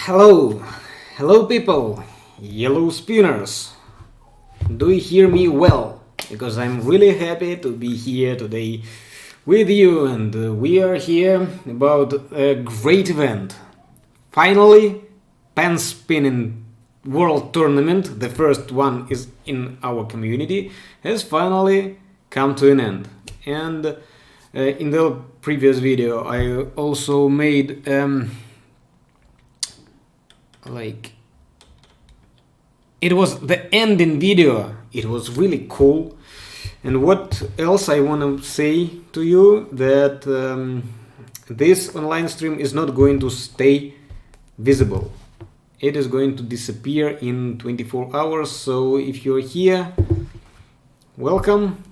Hello, hello people, yellow spinners. Do you hear me well? Because I'm really happy to be here today with you, and we are here about a great event. Finally, pen spinning world tournament, the first one is in our community, has finally come to an end. And in the previous video I also made like it was the ending video. It was really cool. And what else I want to say to you, that this online stream is not going to stay visible. It is going to disappear in 24 hours. So if you're here, welcome,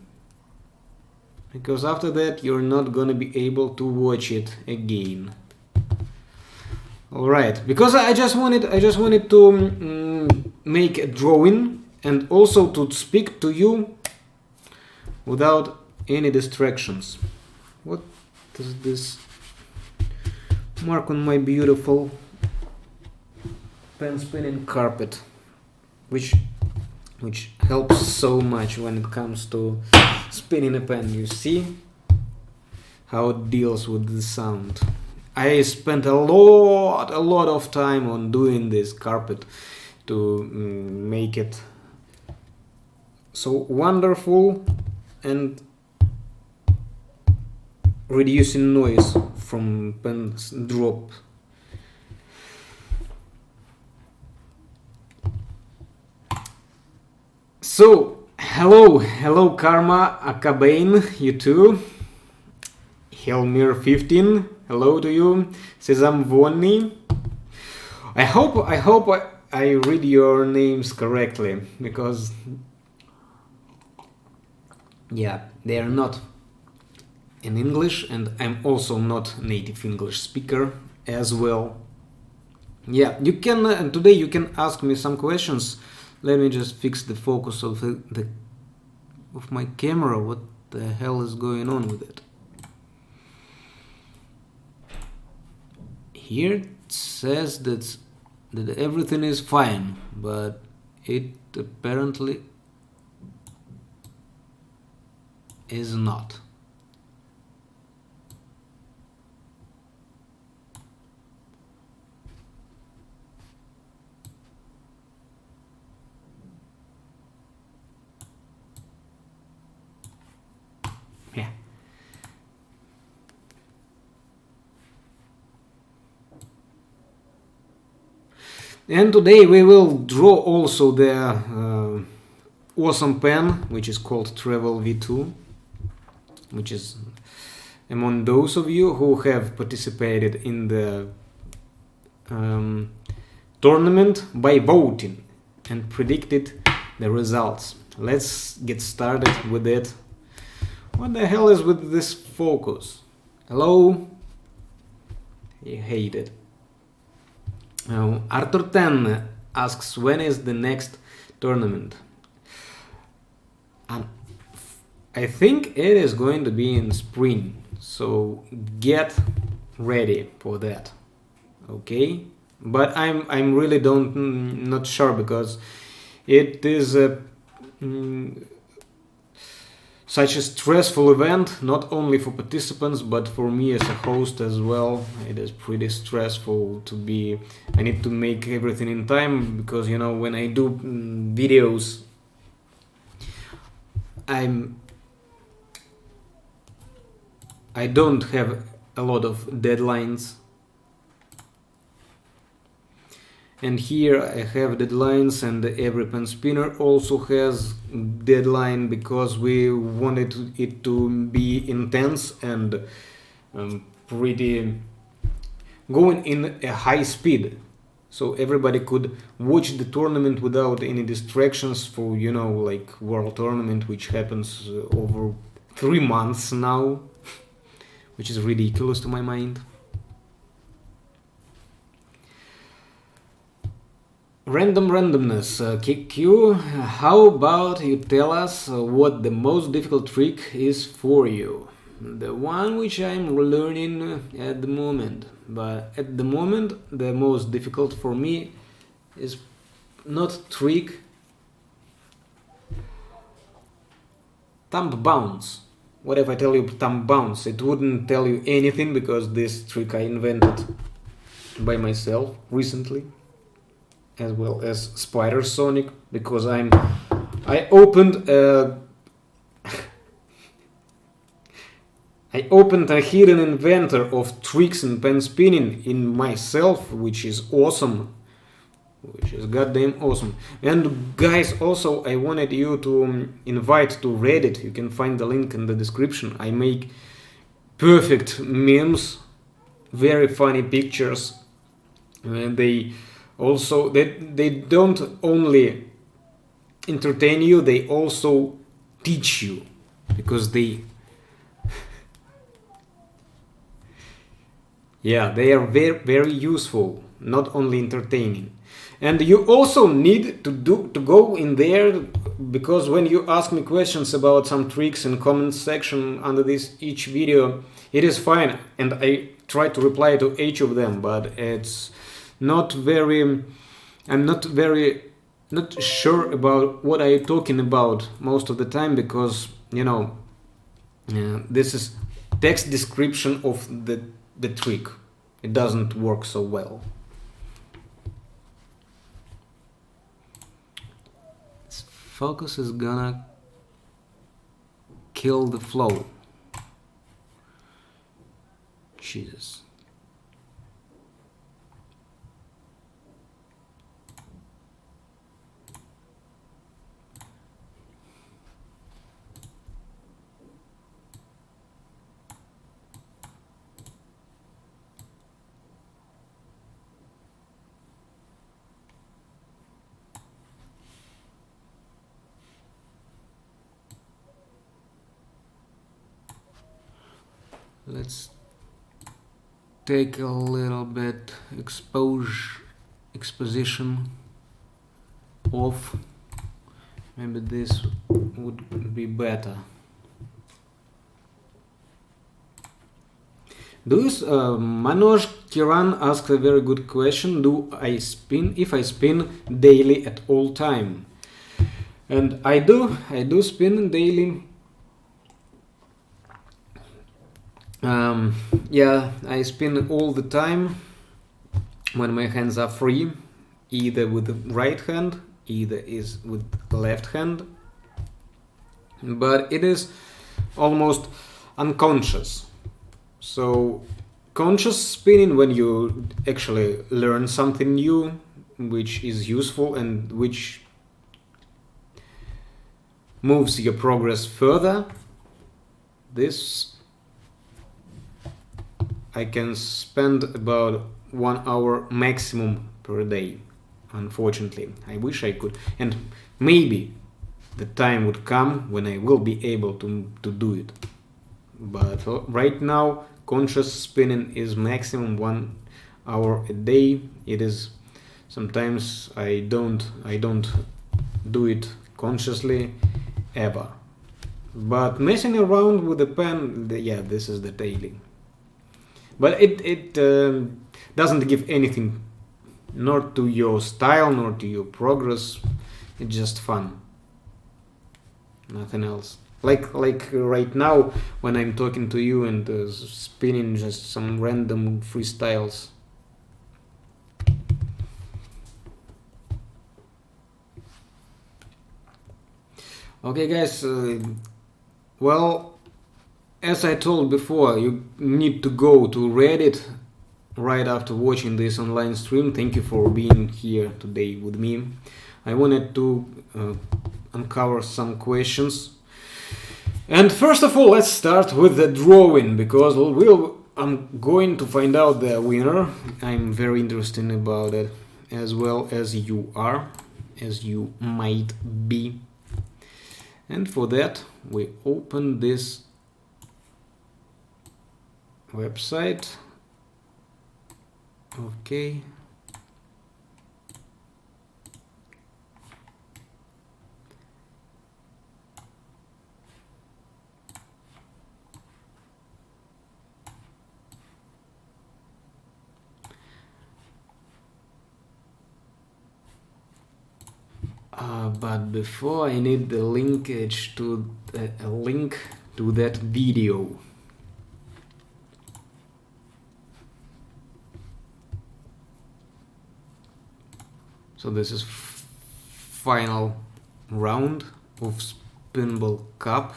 because after that you're not gonna be able to watch it again. All right, because I just wanted to make a drawing and also to speak to you without any distractions. What does this mark on my beautiful pen spinning carpet, which helps so much when it comes to spinning a pen? You see how it deals with the sound. I spent a lot of time on doing this carpet to make it so wonderful and reducing noise from pen's drop. So hello Karma Akabain, you too. Helmir 15, hello to you. Sesam Vonni. I hope I read your names correctly, because yeah, they are not in English, and I'm also not native English speaker as well. Yeah, you can today you can ask me some questions. Let me just fix the focus of of my camera. What the hell is going on with it? Here it says that everything is fine, but it apparently is not. Yeah. And today we will draw also the awesome pen, which is called Travel V2, which is among those of you who have participated in the tournament by voting and predicted the results. Let's get started with it. What the hell is with this focus? Hello? I hate it. Arthur 10 asks, when is the next tournament? I think it is going to be in spring, so get ready for that. Okay, but I'm really not sure, because it is such a stressful event, not only for participants but for me as a host as well. It is pretty stressful to be. I need to make everything in time, because you know, when I do videos, I don't have a lot of deadlines. And here I have deadlines, and every pen spinner also has deadline, because we wanted it to be intense and pretty going in a high speed, so everybody could watch the tournament without any distractions for, you know, like world tournament, which happens over 3 months now, which is ridiculous to my mind. Randomness, KQ, how about you tell us what the most difficult trick is for you? the one which I'm learning at the moment. But at the moment, the most difficult for me is not trick, thumb bounce. What if I tell you thumb bounce? It wouldn't tell you anything because this trick I invented by myself recently, as well as Spider Sonic, because I opened a I opened a hidden inventor of tricks and pen spinning in myself, which is awesome. Which is goddamn awesome. And guys, also I wanted you to invite to Reddit. You can find the link in the description. I make perfect memes, very funny pictures. And they also they don't only entertain you, they also teach you, because they are very, very useful, not only entertaining. And you also need to go in there, because when you ask me questions about some tricks in comment section under each video, it is fine, and I try to reply to each of them, but it's not very, I'm not sure about what I'm talking about most of the time, because this is text description of the trick. It doesn't work so well. This focus is gonna kill the flow. Jesus. Let's take a little bit exposition off. Maybe this would be better. Manoj Kiran asked a very good question. Do I spin if I spin daily at all time? And I do spin daily. I spin all the time when my hands are free, either with the right hand, either is with the left hand. But it is almost unconscious. So conscious spinning, when you actually learn something new, which is useful and which moves your progress further, this I can spend about 1 hour maximum per day. Unfortunately, I wish I could, and maybe the time would come when I will be able to do it. But right now, conscious spinning is maximum 1 hour a day. It is sometimes I don't do it consciously ever. But messing around with the pen, this is the daily. But it doesn't give anything, nor to your style, nor to your progress. It's just fun. Nothing else. Like right now, when I'm talking to you and spinning just some random freestyles. Okay, guys. Well, as I told before, you need to go to Reddit right after watching this online stream. Thank you for being here today with me. I wanted to uncover some questions. And first of all, let's start with the drawing, because I'm going to find out the winner. I'm very interested about it, as well as you are, as you might be. And for that, we open this website. Okay. But before I need the linkage to a link to that video. So this is final round of Spinbol Cup.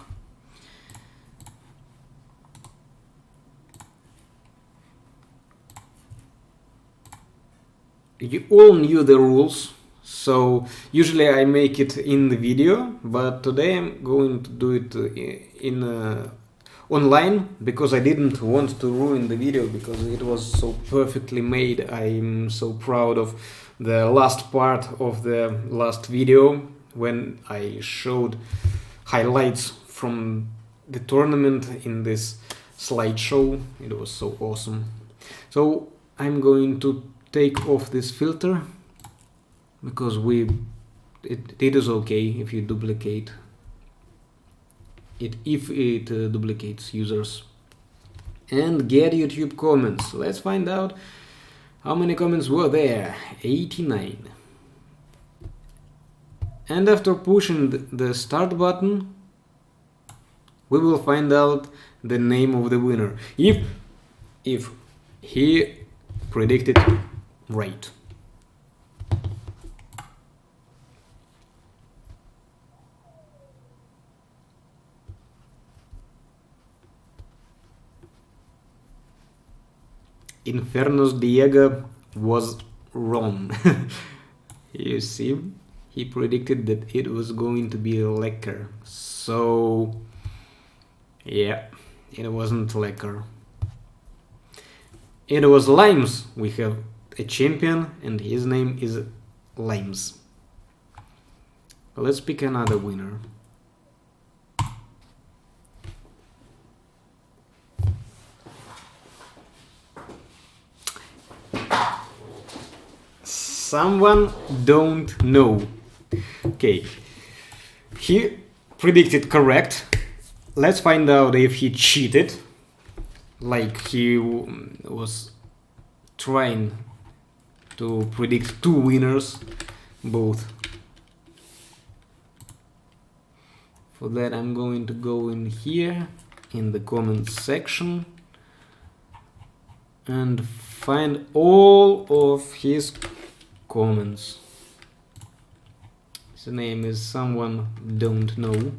You all knew the rules, so usually I make it in the video, but today I'm going to do it in online, because I didn't want to ruin the video, because it was so perfectly made. I'm so proud of the last part of the last video when I showed highlights from the tournament in this slideshow. It was so awesome. So I'm going to take off this filter, because it is okay if you duplicate it, if it duplicates users. And get YouTube comments. Let's find out how many comments were there. 89. And after pushing the start button, we will find out the name of the winner, if he predicted right. Inferno's Diego was wrong. You see, he predicted that it was going to be lacquer. So yeah, it wasn't lacquer. It was limes. We have a champion and his name is Limes. Let's pick another winner. Someone don't know. Okay, he predicted correct. Let's find out if he cheated, like he was trying to predict two winners, both. For that I'm going to go in here in the comments section and find all of his comments. His name is someone don't know.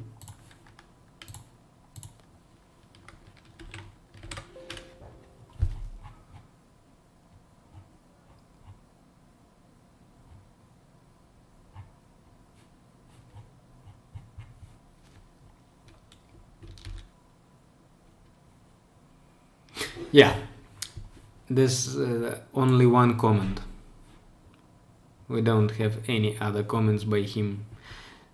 Yeah, there's only one comment. We don't have any other comments by him.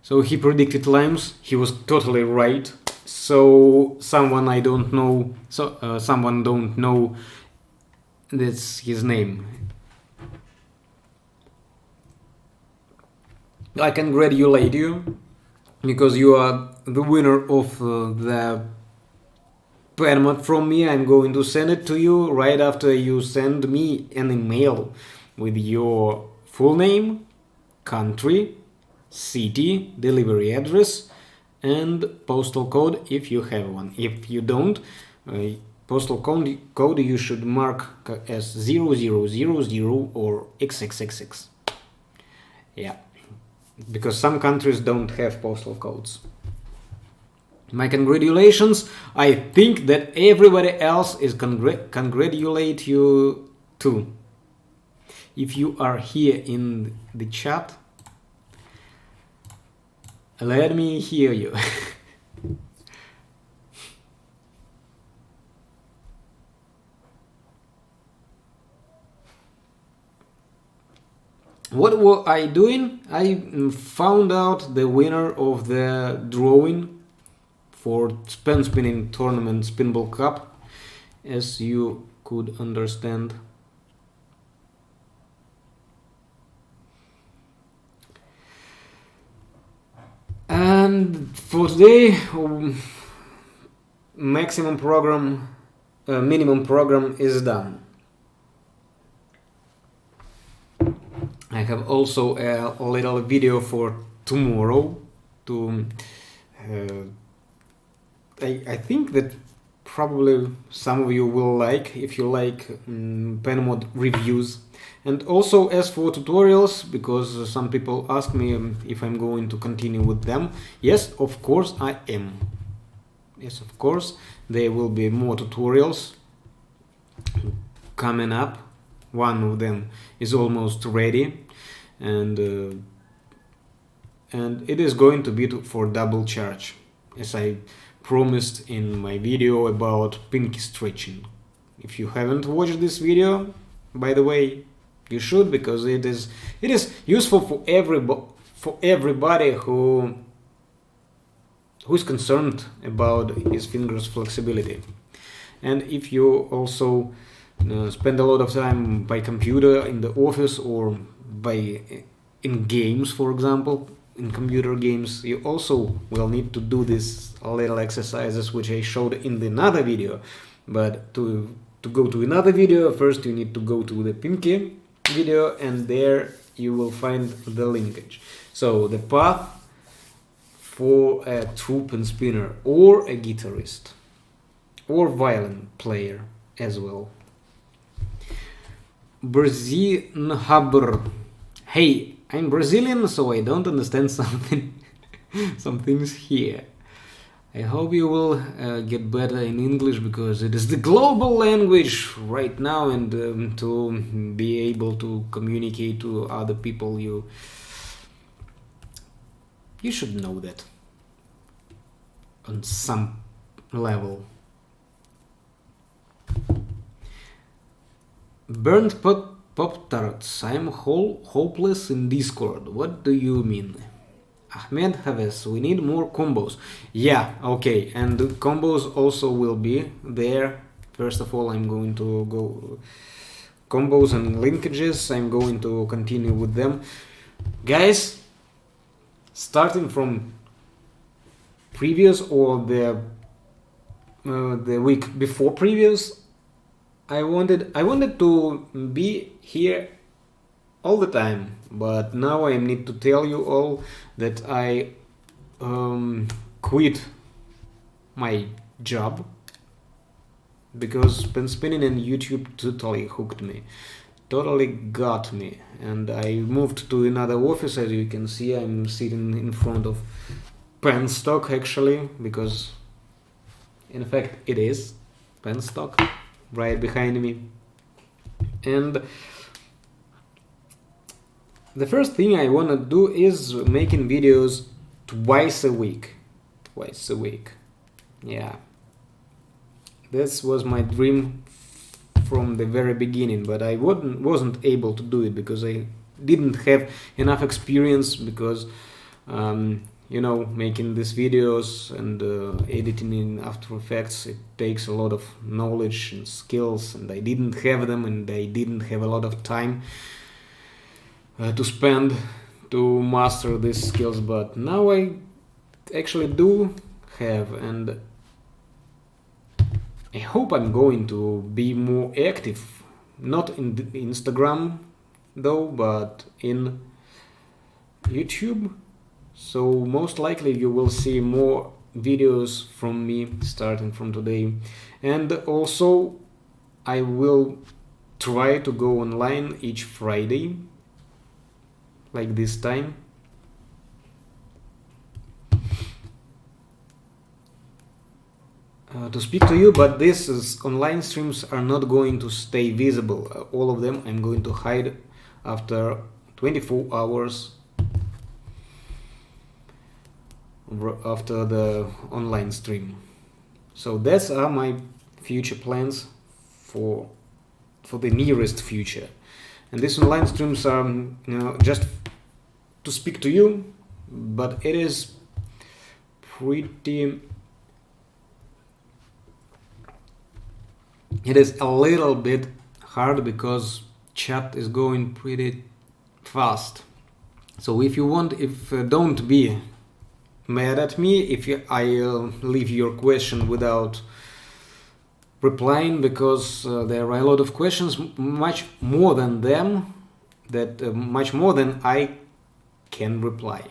So he predicted limes. He was totally right. So someone I don't know. So someone don't know. That's his name. I congratulate you, because you are the winner of the permit from me. I'm going to send it to you right after you send me an email with your full name, country, city, delivery address, and postal code if you have one. If you don't, postal code you should mark as 0000 or XXXX. Yeah, because some countries don't have postal codes. My congratulations. I think that everybody else is congratulate you too. If you are here in the chat, let me hear you. What were I doing? I found out the winner of the drawing for spinning tournament Spinbol Cup, as you could understand. And for today, minimum program is done. I have also a little video for tomorrow to I think that probably some of you will like if you like pen mod reviews. And also as for tutorials, because some people ask me if I'm going to continue with them. Yes, of course I am. Yes, of course there will be more tutorials coming up. One of them is almost ready, and it is going to be for double charge, as I promised in my video about pinky stretching. If you haven't watched this video, by the way, you should, because it is useful for everybody who is concerned about his fingers flexibility. And if you also spend a lot of time by computer in the office or in games, for example, in computer games, you also will need to do these little exercises which I showed in another video. But to go to another video, first you need to go to the pinky video, and there you will find the linkage. So the path for a true pen spinner or a guitarist or violin player as well. Brazil. Hey, I'm Brazilian, so I don't understand some things here. I hope you will get better in English, because it is the global language right now, and to be able to communicate to other people, you should know that on some level. Burnt Pop-Tarts. I'm hopeless in Discord. What do you mean? Ahmed Haves, we need more combos. Yeah, okay, and the combos also will be there. First of all, I'm going to go combos and linkages. I'm going to continue with them. Guys, starting from previous or the week before previous, I wanted to be here all the time, but now I need to tell you all that I quit my job, because pen spinning and YouTube totally hooked me, totally got me, and I moved to another office. As you can see, I'm sitting in front of penstock actually, because in fact it is penstock right behind me. And the first thing I want to do is making videos twice a week. Yeah, this was my dream from the very beginning, but I wasn't able to do it because I didn't have enough experience, because making these videos and editing in After Effects, it takes a lot of knowledge and skills, and I didn't have them, and I didn't have a lot of time to spend to master these skills. But now I actually do have, and I hope I'm going to be more active, not in Instagram though, but in YouTube. So most likely you will see more videos from me starting from today. And also I will try to go online each Friday, like this time. To speak to you, but these online streams are not going to stay visible. All of them I'm going to hide after 24 hours after the online stream. So that's are my future plans for the nearest future. And these online streams are just to speak to you, but it is a little bit hard because chat is going pretty fast. So if don't be mad at me if I leave your question without replying, because there are a lot of questions, much more than I can reply.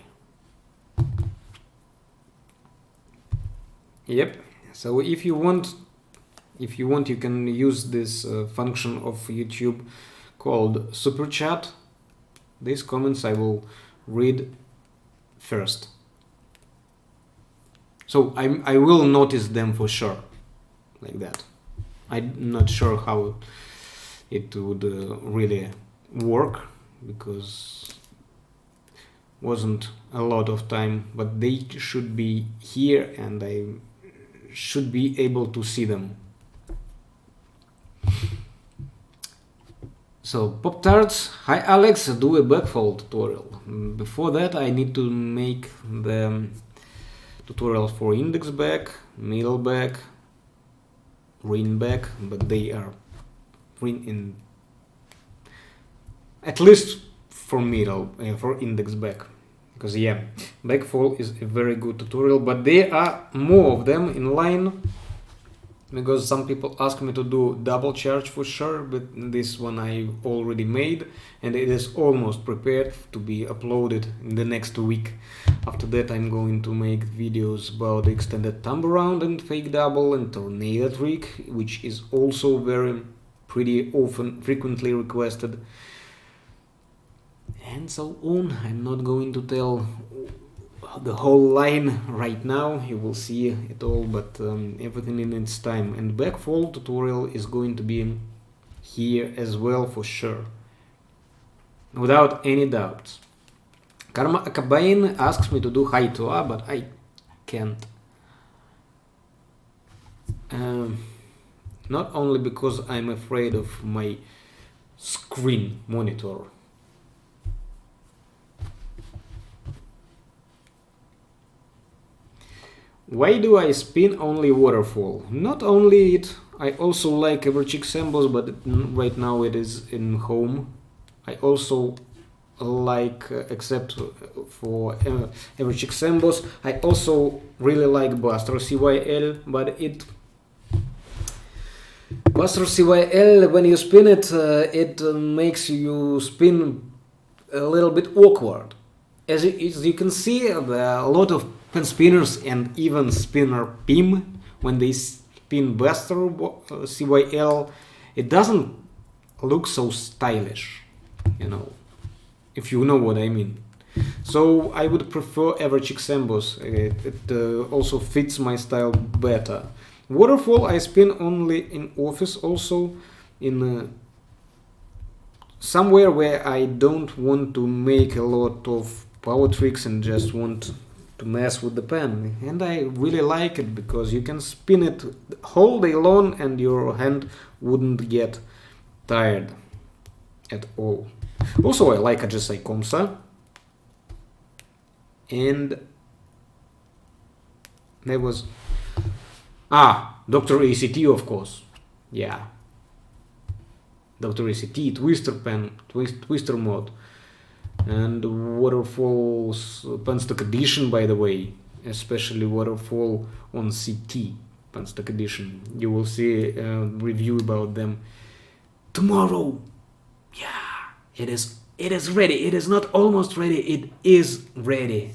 Yep. So if you want, you can use this function of YouTube called super chat. These comments I will read first. So I will notice them for sure, like that. I'm not sure how it would really work, because wasn't a lot of time, but they should be here and I should be able to see them. So Pop-Tarts, hi Alex, do a backfold tutorial. Before that I need to make the tutorial for index back, middle back, ring back, but they are in at least for middle, for index back, because yeah, backfold is a very good tutorial, but there are more of them in line, because some people ask me to do double charge for sure, but this one I already made and it is almost prepared to be uploaded in the next week. After that I'm going to make videos about the extended thumb around and fake double and tornado trick, which is also pretty often frequently requested, and so on. I'm not going to tell the whole line right now, you will see it all, but everything in its time. And backfold tutorial is going to be here as well for sure, without any doubts. Karma Akabain asks me to do high toa, but I can't. Not only because I'm afraid of my screen monitor. Why do I spin only waterfall? Not only it, I also like Everchick Symbols, but right now it is in home. I also like, except for Everchick Symbols, I also really like Buster CYL, but Buster CYL, when you spin it, it makes you spin a little bit awkward. As you can see, there are a lot of pen spinners and even spinner PIM, when they spin Buster CYL, it doesn't look so stylish, you know, if you know what I mean. So I would prefer Everchick Symbols. It also fits my style better. Waterfall I spin only in office, also in somewhere where I don't want to make a lot of power tricks and just want to mess with the pen, and I really like it because you can spin it whole day long and your hand wouldn't get tired at all. Also I like Ajisai Komsa, and there was Dr. ACT, of course, yeah, Dr. ACT, Twister pen, Twister mod, and Waterfall's penstock edition, by the way, especially Waterfall on CT penstock edition. You will see a review about them tomorrow. Yeah, it is ready. It is not almost ready, it is ready.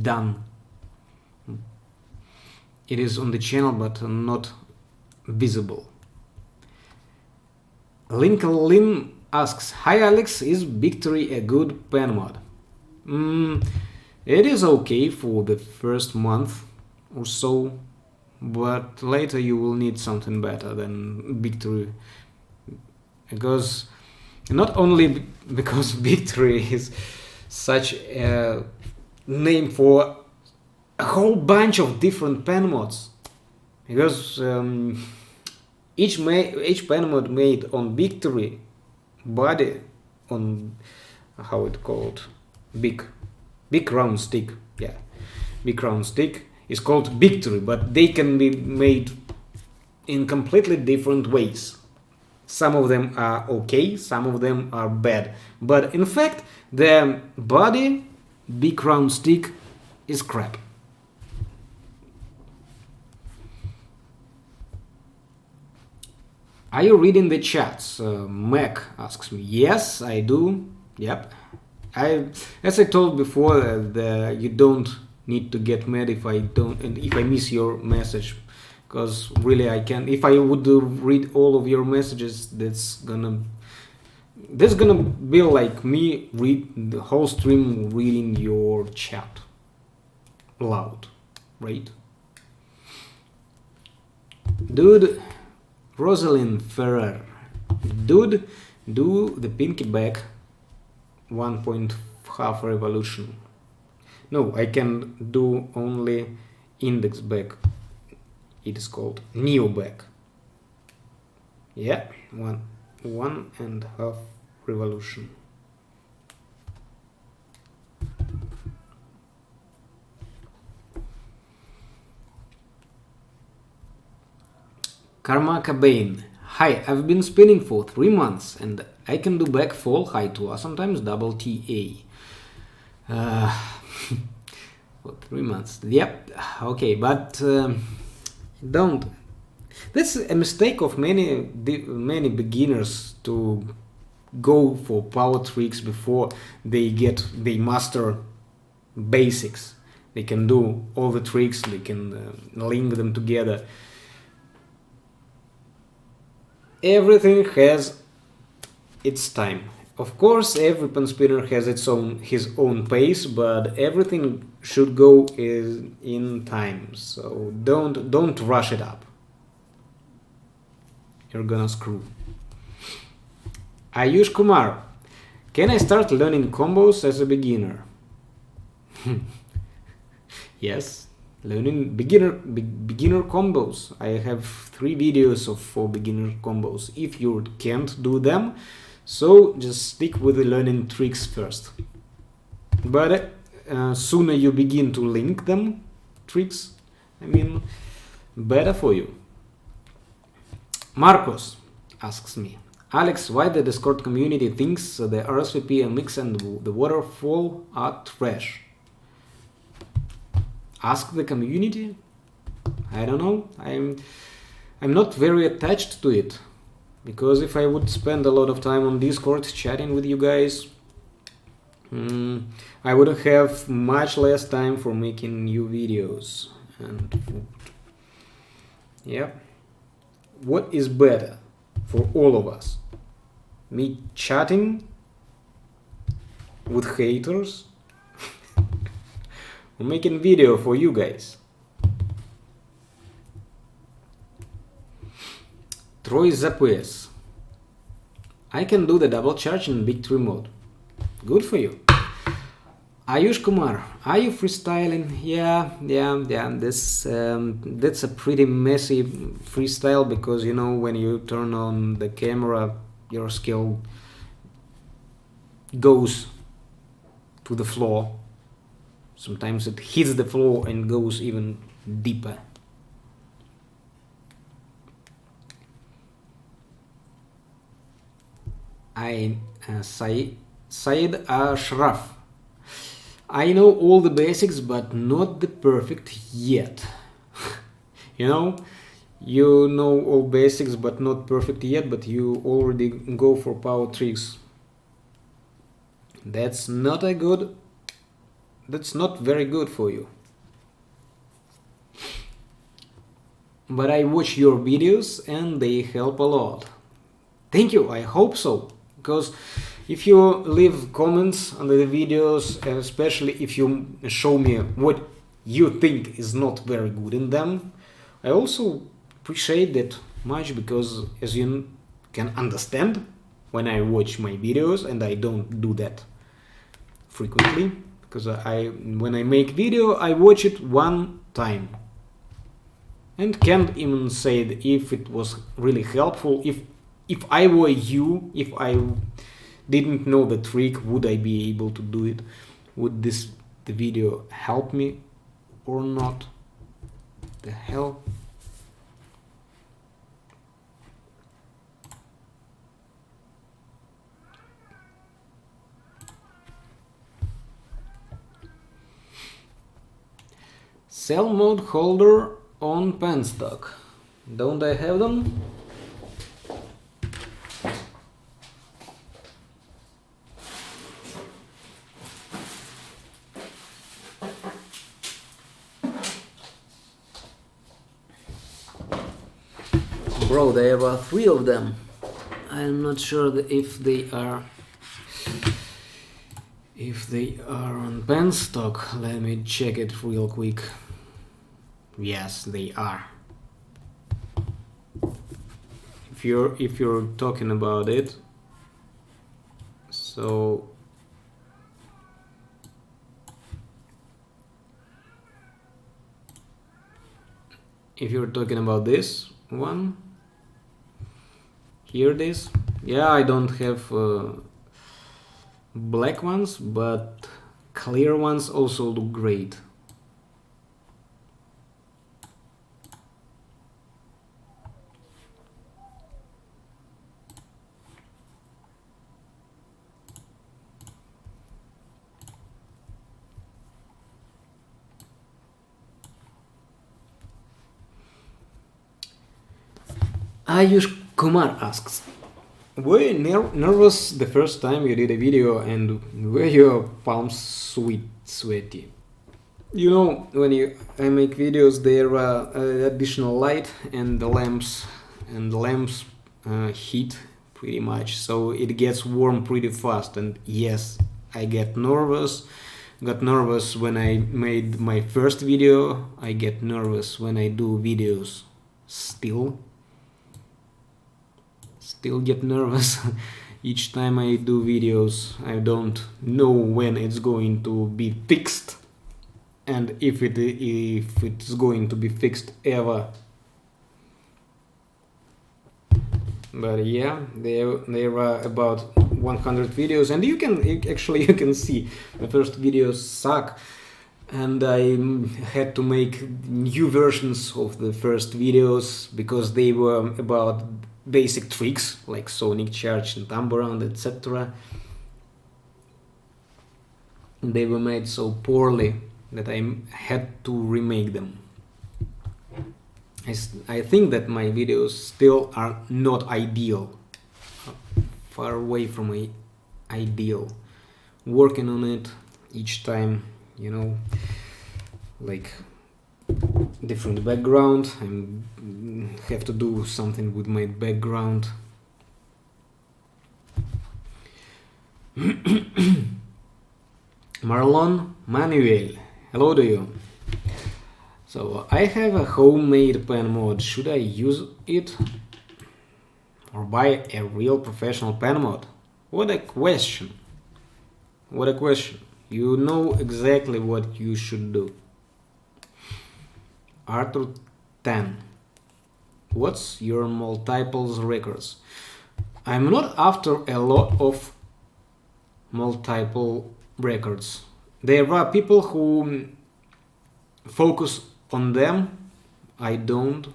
Done. It is on the channel but not visible. Lincoln asks, hi Alex, is Victory a good pen mod? It is okay for the first month or so, but later you will need something better than Victory, because not only because Victory is such a name for a whole bunch of different pen mods, because each pen mod made on Victory body, on how it called, big round stick, yeah, big round stick is called Victory, but they can be made in completely different ways. Some of them are okay, some of them are bad, but in fact the body big round stick is crap. Are you reading the chats? Mac asks me. Yes, I do. Yep. As I told before, you don't need to get mad if I don't, and if I miss your message, because really I can. If I would read all of your messages, that's gonna be like me read the whole stream reading your chat loud, right? Dude, Rosalind Ferrer, dude, do the pinky back 1.5 revolution. No, I can do only index back. It is called neo back. Yeah, 1.5 revolution. Karma Cobain. Hi, I've been spinning for 3 months and I can do back fall high to sometimes double TA. For 3 months. Yep. Okay, but don't. That's a mistake of many beginners to go for power tricks before they master basics. They can do all the tricks. They can link them together. Everything has its time. Of course, every pen spinner has his own pace, but everything should go in time. So don't rush it up. You're gonna screw. Ayush Kumar, can I start learning combos as a beginner? Yes, learning beginner combos. I have 3 videos for beginner combos. If you can't do them, so just stick with the learning tricks first. But sooner you begin to link them, tricks, better for you. Marcos asks me, Alex, why the Discord community thinks the RSVP MX and the waterfall are trash? Ask the community? I don't know. I'm not very attached to it. Because if I would spend a lot of time on Discord chatting with you guys, I would have much less time for making new videos. And yeah, what is better for all of us? Me chatting with haters or making video for you guys? Troy Zapes. I can do the double charge in Big 3 mode. Good for you. Ayush Kumar, are you freestyling? Yeah. That's a pretty messy freestyle because when you turn on the camera, your skill goes to the floor. Sometimes it hits the floor and goes even deeper. Said Ashraf. I know all the basics, but not the perfect yet. You know all basics, but not perfect yet, but you already go for power tricks. That's not very good for you. But I watch your videos and they help a lot. Thank you, I hope so. Because if you leave comments under the videos, especially if you show me what you think is not very good in them, I also appreciate that much because as you can understand when I watch my videos, and I don't do that frequently because when I make video I watch it one time and can't even say if it was really helpful. If I were you, if I didn't know the trick, would I be able to do it? Would the video help me or not? The hell? Cell mode holder on penstock. Don't I have them? Bro, there are 3 of them. I'm not sure if they are on penstock. Let me check it real quick. Yes, they are. If you're talking about it, so if you're talking about this one here, this, yeah, I don't have black ones, but clear ones also look great. Ayush Kumar asks, were you nervous the first time you did a video, and were your palms sweaty? You know, when I make videos, there are additional light and the lamps heat pretty much, so it gets warm pretty fast. And yes, I got nervous when I made my first video. I get nervous when I do videos. Still get nervous each time I do videos. I don't know when it's going to be fixed, and if it's going to be fixed ever. But yeah, there are about 100 videos, and you can see the first videos suck, and I had to make new versions of the first videos because they were about basic tricks like sonic charge and tambourine, etc. They were made so poorly that I had to remake them. I think that my videos still are not ideal, far away from ideal. Working on it each time, you know, like different background. I have to do something with my background. Marlon Manuel, hello to you. So I have a homemade pen mod. Should I use it or buy a real professional pen mod? What a question. What a question. You know exactly what you should do. Arthur 10. What's your multiples records? I'm not after a lot of multiple records. There are people who focus on them. I don't.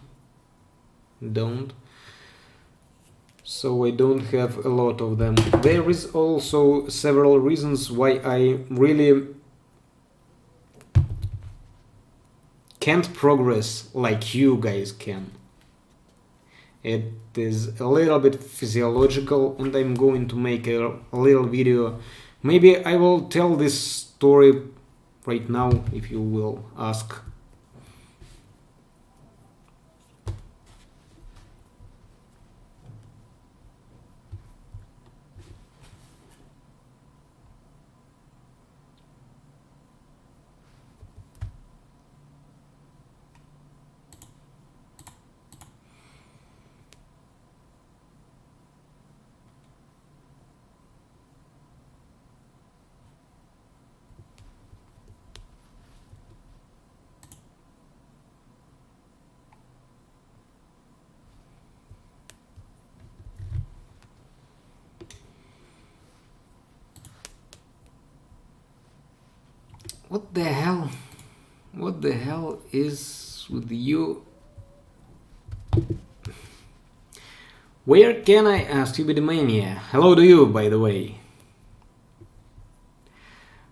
So I don't have a lot of them. There is also several reasons why I really can't progress like you guys can. It is a little bit physiological, and I'm going to make a little video. Maybe I will tell this story right now, if you will ask. What the hell? What the hell is with you? Where can I ask you, Mania? Hello to you, by the way.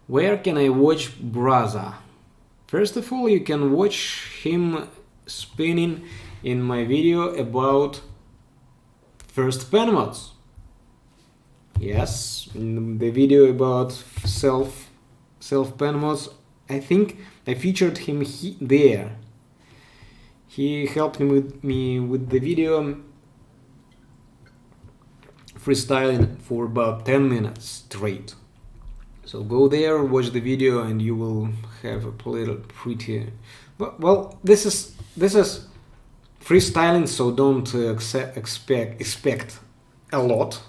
Where can I watch Braza? First of all, you can watch him spinning in my video about first pen mods. Yes, in the video about self pen mods, I think I featured him there. He helped me with the video, freestyling for about 10 minutes straight. So go there, watch the video, and you will have a little pretty... Well, this is freestyling, so don't expect a lot.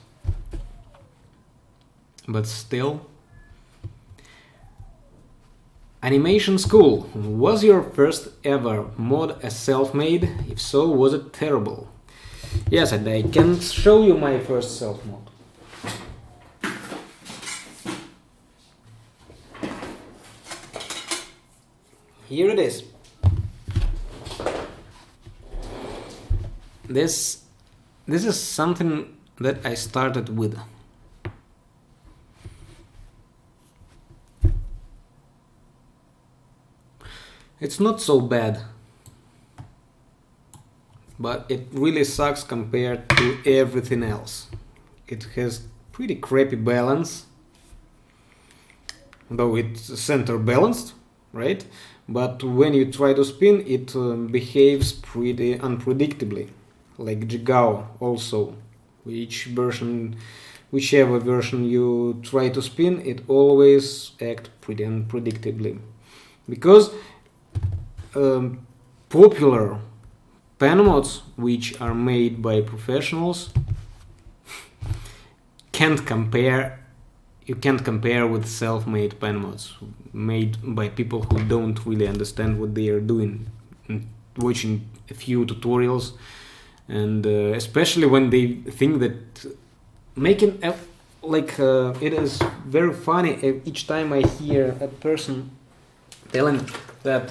But still... Animation school. Was your first ever mod a self-made? If so, was it terrible? Yes, and I can show you my first self-mod. Here it is. This is something that I started with. It's not so bad, but it really sucks compared to everything else. It has pretty crappy balance, though it's center balanced, right? But when you try to spin, it behaves pretty unpredictably, like Jigao also. Whichever version you try to spin, it always acts pretty unpredictably, because popular pen mods, which are made by professionals, you can't compare with self-made pen mods made by people who don't really understand what they are doing, watching a few tutorials, and especially when they think that making it is very funny each time I hear a person telling that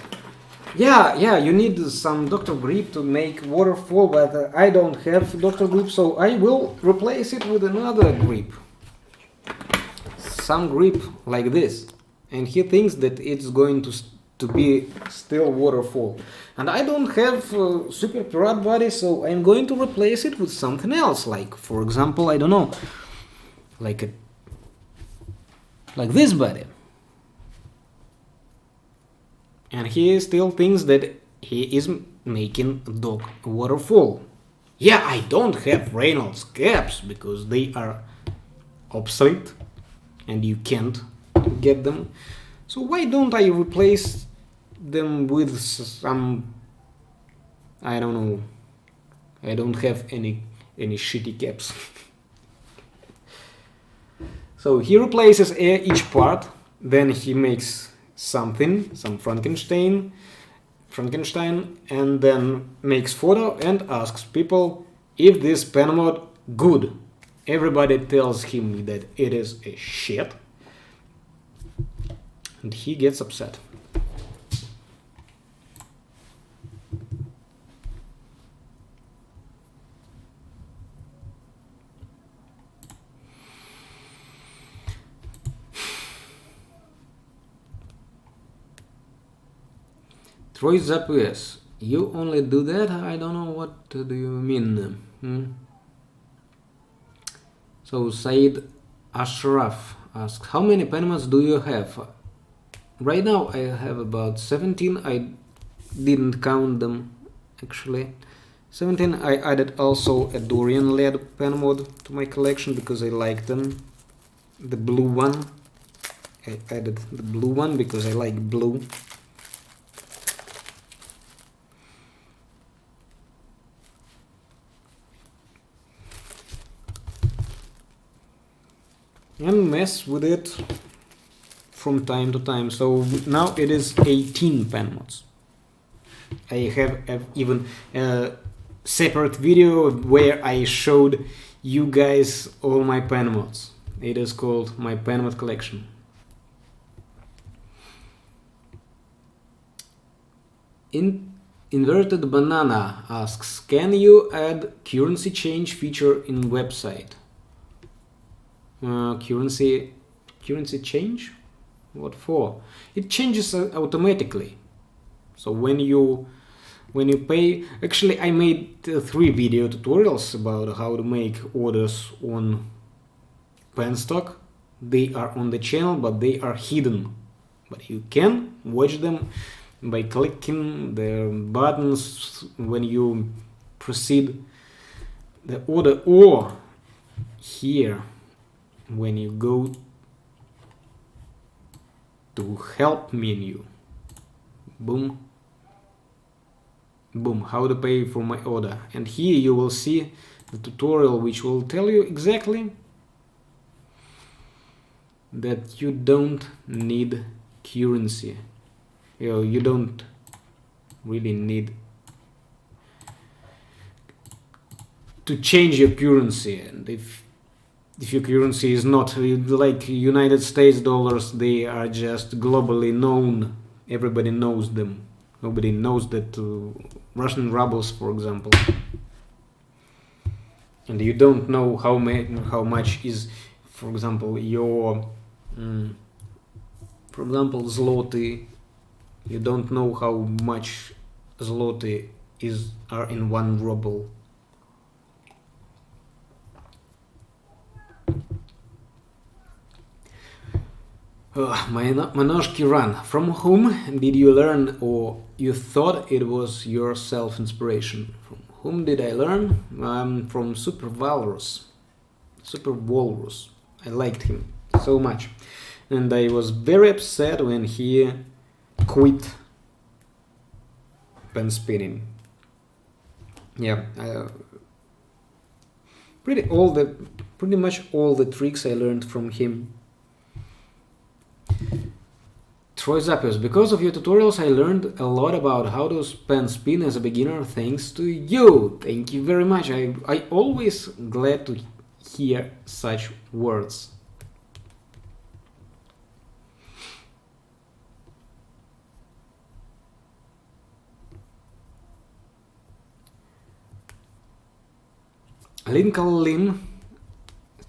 yeah, you need some Dr. Grip to make waterfall, but I don't have Dr. Grip, so I will replace it with another grip. Some grip like this. And he thinks that it's going to be still waterfall. And I don't have super pirate body, so I'm going to replace it with something else. Like, for example, I don't know, like this body. And he still thinks that he is making dog waterfall. Yeah, I don't have Reynolds caps because they are obsolete and you can't get them. So why don't I replace them with some... I don't know. I don't have any shitty caps. So he replaces each part, then he makes some Frankenstein, and then makes photo and asks people if this pen mod good. Everybody tells him that it is a shit, and he gets upset. Troy Zapies, you only do that? I don't know, what do you mean? So Said Ashraf asks, how many pen mods do you have? Right now I have about 17. I didn't count them actually. 17. I added also a Dorian LED pen mod to my collection because I like them. The blue one. I added the blue one because I like blue. And mess with it from time to time. So now it is 18 pen mods. I have even a separate video where I showed you guys all my pen mods. It is called my pen mod collection. Inverted Banana asks, can you add currency change feature in website? Currency change? What for? It changes automatically. So when you pay, actually I made 3 video tutorials about how to make orders on penstock. They are on the channel, but they are hidden. But you can watch them by clicking the buttons when you proceed the order, or here when you go to help menu, boom, boom, how to pay for my order, and here you will see the tutorial which will tell you exactly that you don't need currency. You don't really need to change your currency, and if your currency is not like United States dollars, they are just globally known. Everybody knows them. Nobody knows that Russian rubles, for example. And you don't know how much is, for example, your, for example, zloty. You don't know how much zloty are in 1 ruble. Manoshki Run. From whom did you learn, or you thought it was your self-inspiration? From whom did I learn? From Super Walrus. I liked him so much. And I was very upset when he quit pen spinning. Yeah, pretty much all the tricks I learned from him. Troy Zapios, because of your tutorials I learned a lot about how to pen spin as a beginner, thanks to you. Thank you very much. I always glad to hear such words. Lincoln Lim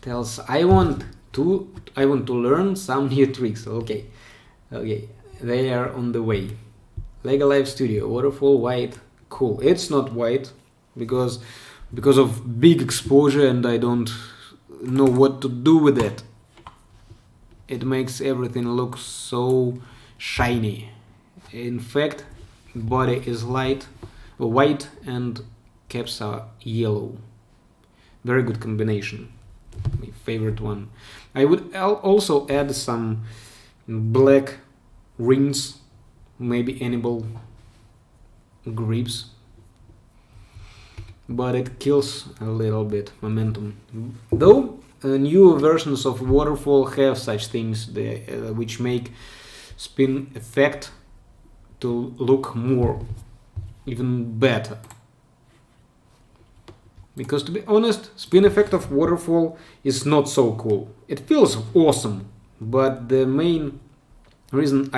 tells, I want to learn some new tricks. Okay, they are on the way. Lego Live Studio, waterfall white, cool. It's not white because of big exposure, and I don't know what to do with it. It makes everything look so shiny. In fact, body is white and caps are yellow. Very good combination. My favorite one. I would also add some black rings, maybe enable grips, but it kills a little bit momentum. Though new versions of waterfall have such things which make spin effect to look even better. Because to be honest, spin effect of waterfall is not so cool. It feels awesome, but the main reason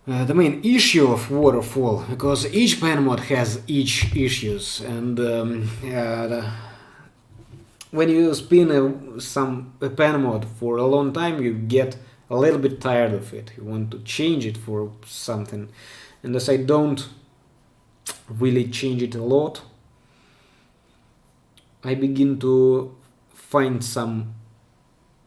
the main issue of waterfall, because each pen mod has each issues, and when you spin a pen mod for a long time, you get a little bit tired of it. You want to change it for something, and as I don't really change it a lot, I begin to find some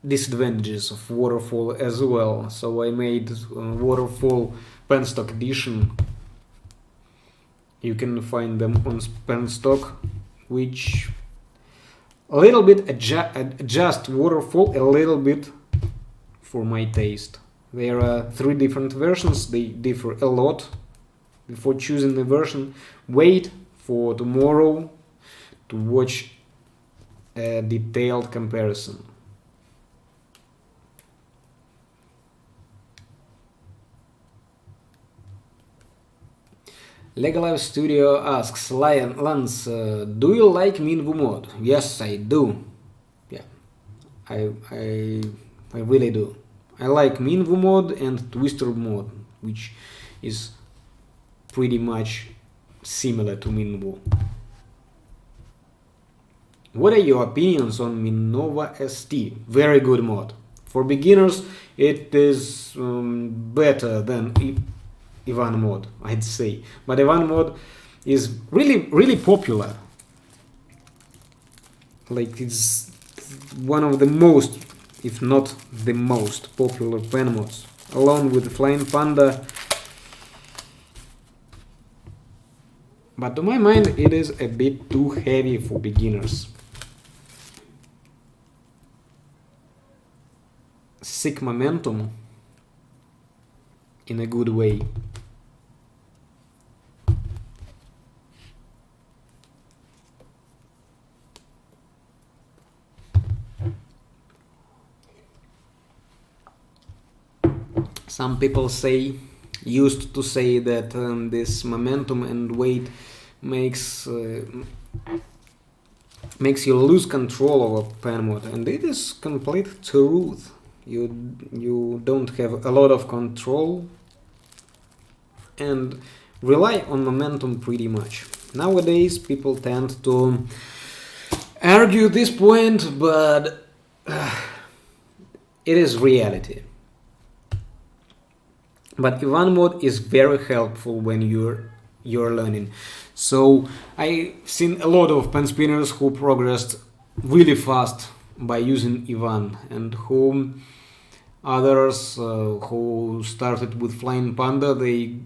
disadvantages of waterfall as well. So I made waterfall penstock edition. You can find them on penstock, which a little bit adjust waterfall a little bit for my taste. There are 3 different versions. They differ a lot. Before choosing the version, wait for tomorrow to watch a detailed comparison. Lego Live Studio asks, Lance, do you like Minwu mod? Yes, I do. Yeah, I really do. I like Minwu mod and Twister mod, which is pretty much similar to Minwu. What are your opinions on Minova ST? Very good mod. For beginners, it is better than Ivan mod, I'd say. But Ivan mod is really popular. Like, it's one of the most, if not the most popular pen mods, along with Flying Panda but to my mind it is a bit too heavy for beginners. Sick momentum in a good way. Some people used to say that this momentum and weight makes you lose control of a pen mod, and it is complete truth. You don't have a lot of control and rely on momentum pretty much. Nowadays people tend to argue this point, but it is reality. But Ivan mode is very helpful when you're learning. So I've seen a lot of pen spinners who progressed really fast by using Ivan, and who others who started with Flying Panda, they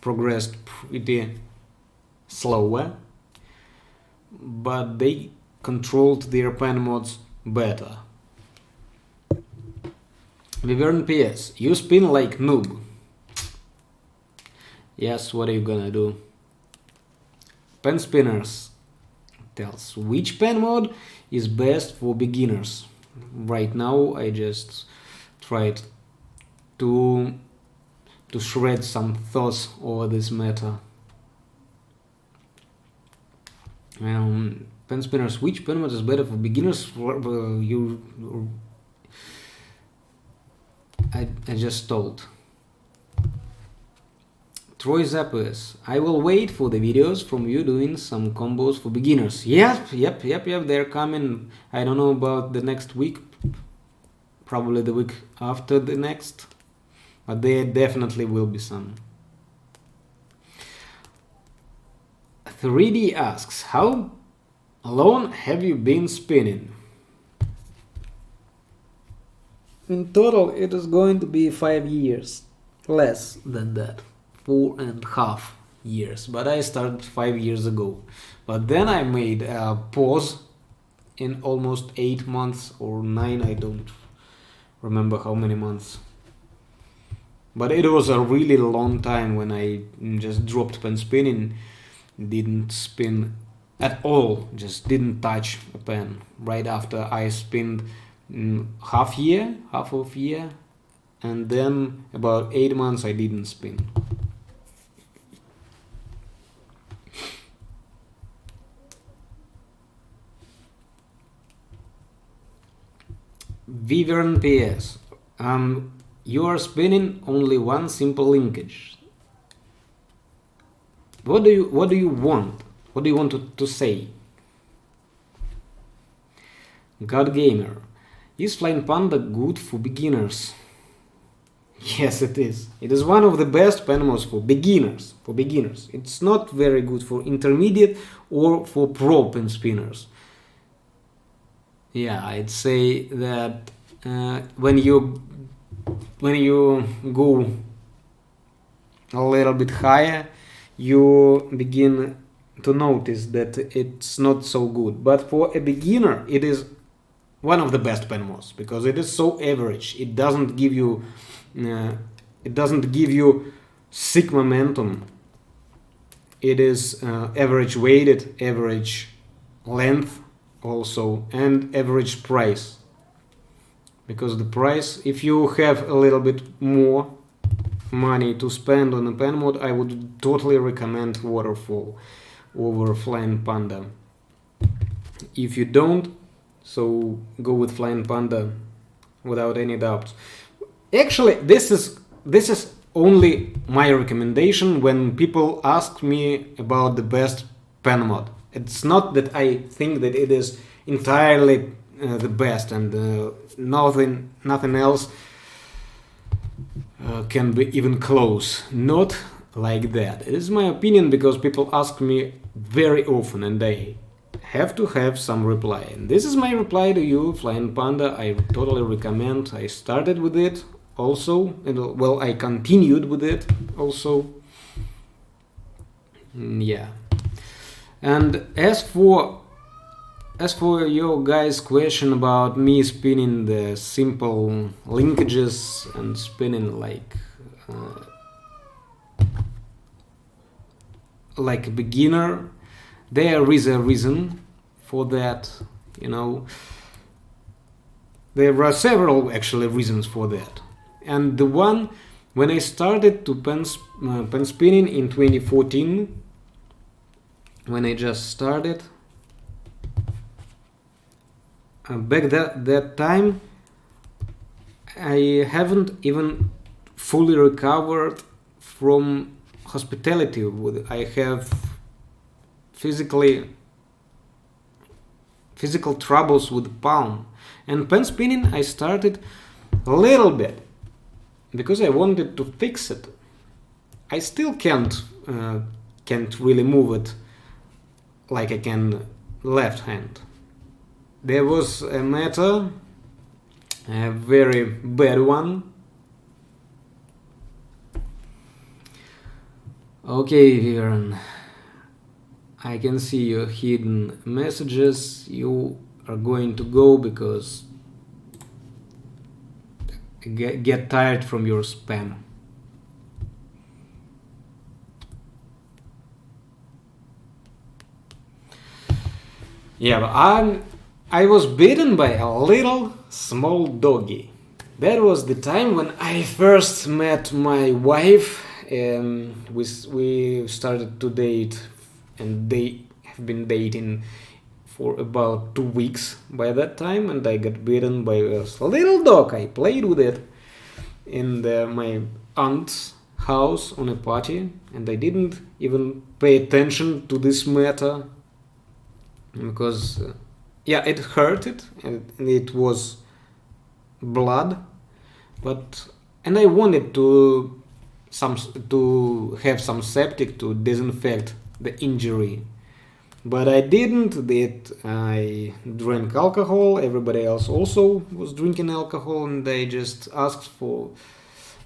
progressed pretty slower, but they controlled their pen mods better. Wyvern PS, you spin like noob. Yes, what are you gonna do? Pen spinners tells which pen mod is best for beginners. Right now I just tried to shred some thoughts over this matter. Pen spinners, which pen mod is better for beginners? I just told. Troy Zappas, I will wait for the videos from you doing some combos for beginners. Yep, they're coming. I don't know about the next week, probably the week after the next, but there definitely will be some. 3D asks, how long have you been spinning? In total, it is going to be 5 years. Less than that. 4.5 years. But I started 5 years ago. But then I made a pause in almost 8 months or 9. I don't remember how many months. But it was a really long time when I just dropped pen spinning. Didn't spin at all. Just didn't touch a pen. Right after I spinned half of year, and then about 8 months I didn't spin. Wyvern PS, you are spinning only one simple linkage. What do you want? What do you want to say? God Gamer, is Flying Panda good for beginners? Yes, it is. It is one of the best pen mods for beginners. It's not very good for intermediate or for pro pen spinners. Yeah, I'd say that when you go a little bit higher, you begin to notice that it's not so good. But for a beginner, it is one of the best pen mods because it is so average. It doesn't give you sick momentum. It is average weighted, average length also, and average price. Because the price, if you have a little bit more money to spend on a pen mod, I would totally recommend Waterfall over Flying Panda. If you don't, so go with Flying Panda without any doubts. Actually, this is only my recommendation when people ask me about the best pen mod. It's not that I think that it is entirely the best and nothing else can be even close. Not like that. It is my opinion because people ask me very often and I have to have some reply. And this is my reply to you, Flying Panda. I totally recommend. I started with it also, and well, I continued with it also. Yeah. And as for your guys' question about me spinning the simple linkages and spinning like a beginner, there is a reason for that. You know, there are several actually reasons for that. And the one, when I started to pen spinning in 2014, when I just started, back that time, I haven't even fully recovered from hospitality. I have physical troubles with the palm, and pen spinning I started a little bit because I wanted to fix it. I still can't really move it like I can left hand. There was a matter, a very bad one. Okay, Viren, I can see your hidden messages. You are going to go because get tired from your spam. Yeah, but I was bitten by a little small doggy. That was the time when I first met my wife. We started to date, and they have been dating for about 2 weeks by that time, and I got bitten by a little dog. I played with it in my aunt's house on a party, and I didn't even pay attention to this matter because it hurted and it was blood, and I wanted to have some septic to disinfect the injury, but I didn't. I drank alcohol. Everybody else also was drinking alcohol, and they just asked for,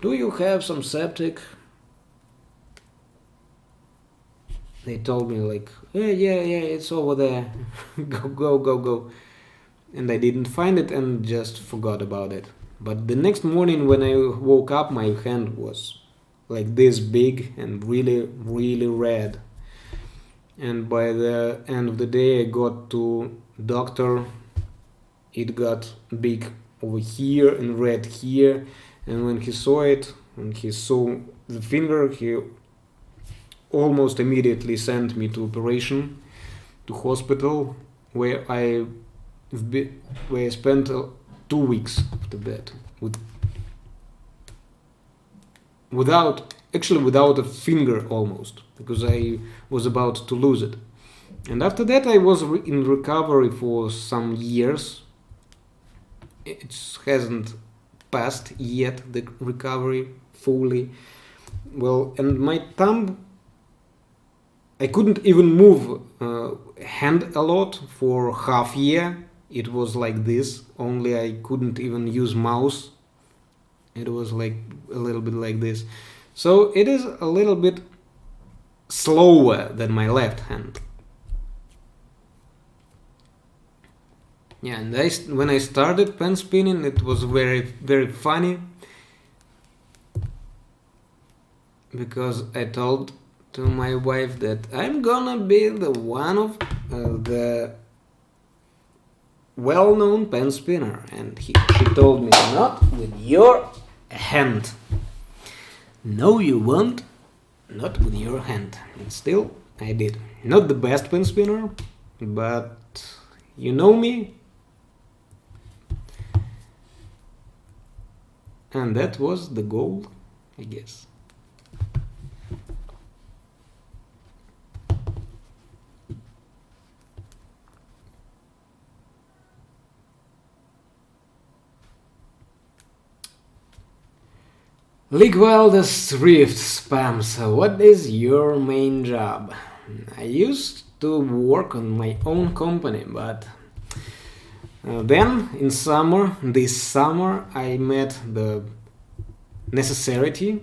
"Do you have some septic?" They told me like, yeah, it's over there. go. And I didn't find it and just forgot about it. But the next morning when I woke up, my hand was like this big and really, really red. And by the end of the day, I got to doctor. It got big over here and red here. And when he saw it, when he saw the finger, he almost immediately sent me to hospital, where I spent 2 weeks after that without a finger almost, because I was about to lose it. And after that I was in recovery for some years. It hasn't passed yet, the recovery fully. Well, and my thumb, I couldn't even move hand a lot for half year. It was like this, only I couldn't even use mouse. It was like a little bit like this. So it is a little bit slower than my left hand. Yeah, and when I started pen spinning, it was very, very funny, because I told to my wife that I'm gonna be the one of the well-known pen spinner, and she told me, not with your hand. No, you won't, not with your hand. And still I did. Not the best pen spinner, but you know me, and that was the goal, I guess. League Wildest Rift spams. What is your main job? I used to work on my own company, but then this summer, I met the necessity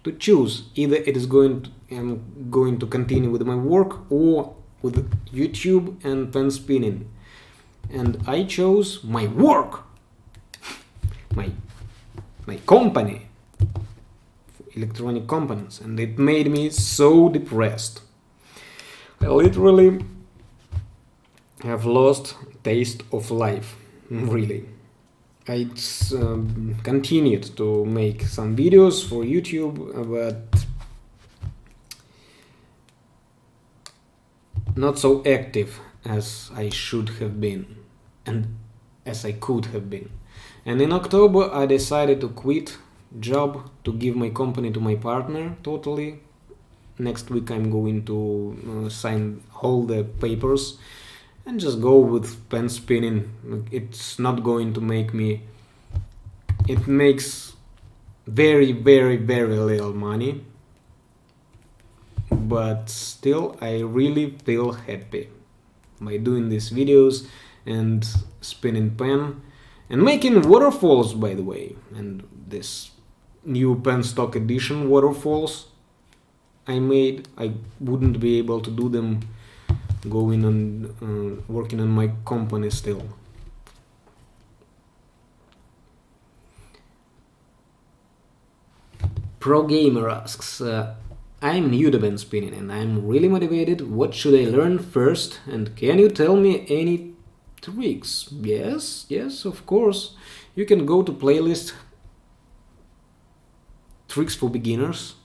to to choose. Either it is I'm going to continue with my work or with YouTube and pen spinning. And I chose my work, my company, electronic components, and it made me so depressed. I literally have lost taste of life, really. I continued to make some videos for YouTube, but not so active as I should have been and as I could have been. And in October I decided to quit job to give my company to my partner totally. Next week I'm going to sign all the papers and just go with pen spinning. It's not going to make me... It makes very, very, very little money, but still I really feel happy by doing these videos and spinning pen and making waterfalls, by the way. And this new penstock edition waterfalls I made, I wouldn't be able to do them going on working on my company still. Pro Gamer asks, I'm new to pen spinning and I'm really motivated. What should I learn first? And can you tell me any tricks? Yes, of course. You can go to playlist Tricks for Beginners,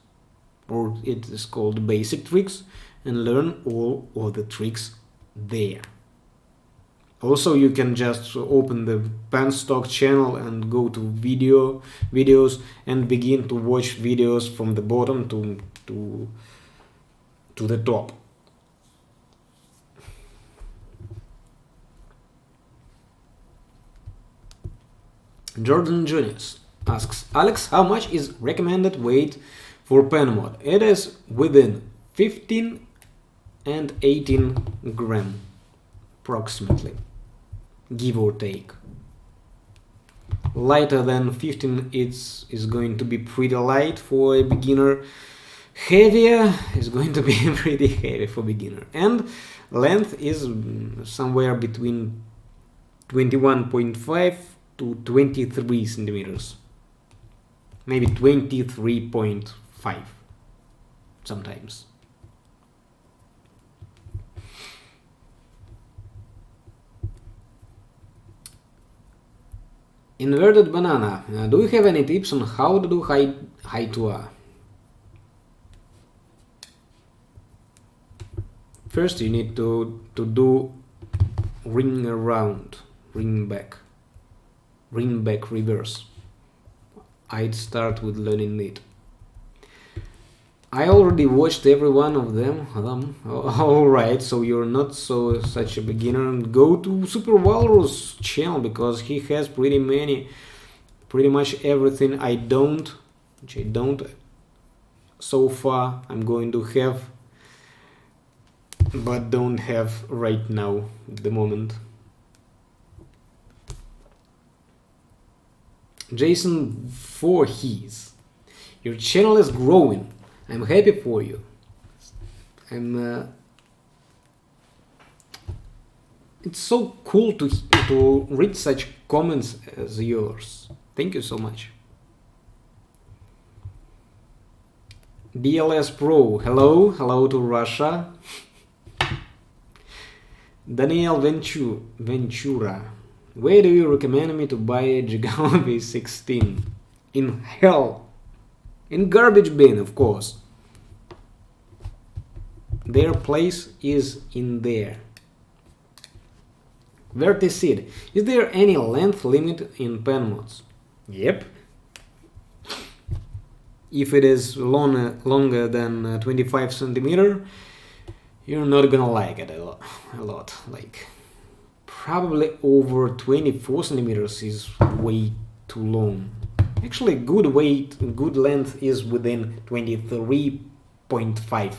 or it is called Basic Tricks, and learn all of the tricks there. Also, you can just open the penstock channel and go to videos and begin to watch videos from the bottom to the top. Jordan Junius asks, Alex, how much is recommended weight for pen mod? It is within 15 and 18 gram approximately, give or take. Lighter than 15 is going to be pretty light for a beginner. Heavier is going to be pretty heavy for beginner. And length is somewhere between 21.5 to 23 centimeters. Maybe 23.5 sometimes. Inverted Banana, do you have any tips on how to do high tour? First you need to do ring around, ring back reverse. I'd start with learning it. I already watched every one of them. Alright, so you're not such a beginner. Go to Super Walrus channel because he has pretty much everything which I don't so far. I'm going to have, but don't have right now at the moment. Jason Voorhees, your channel is growing. I'm happy for you. It's so cool to read such comments as yours. Thank you so much. DLS Pro, hello to Russia. Daniel Ventura, where do you recommend me to buy a Gigama V16? In hell. In garbage bin, of course. Their place is in there. Verticid, is there any length limit in pen mods? Yep. If it is longer than 25 centimeter, you're not gonna like it a lot. Like, probably over 24 centimeters is way too long. Actually, good length is within 23.5.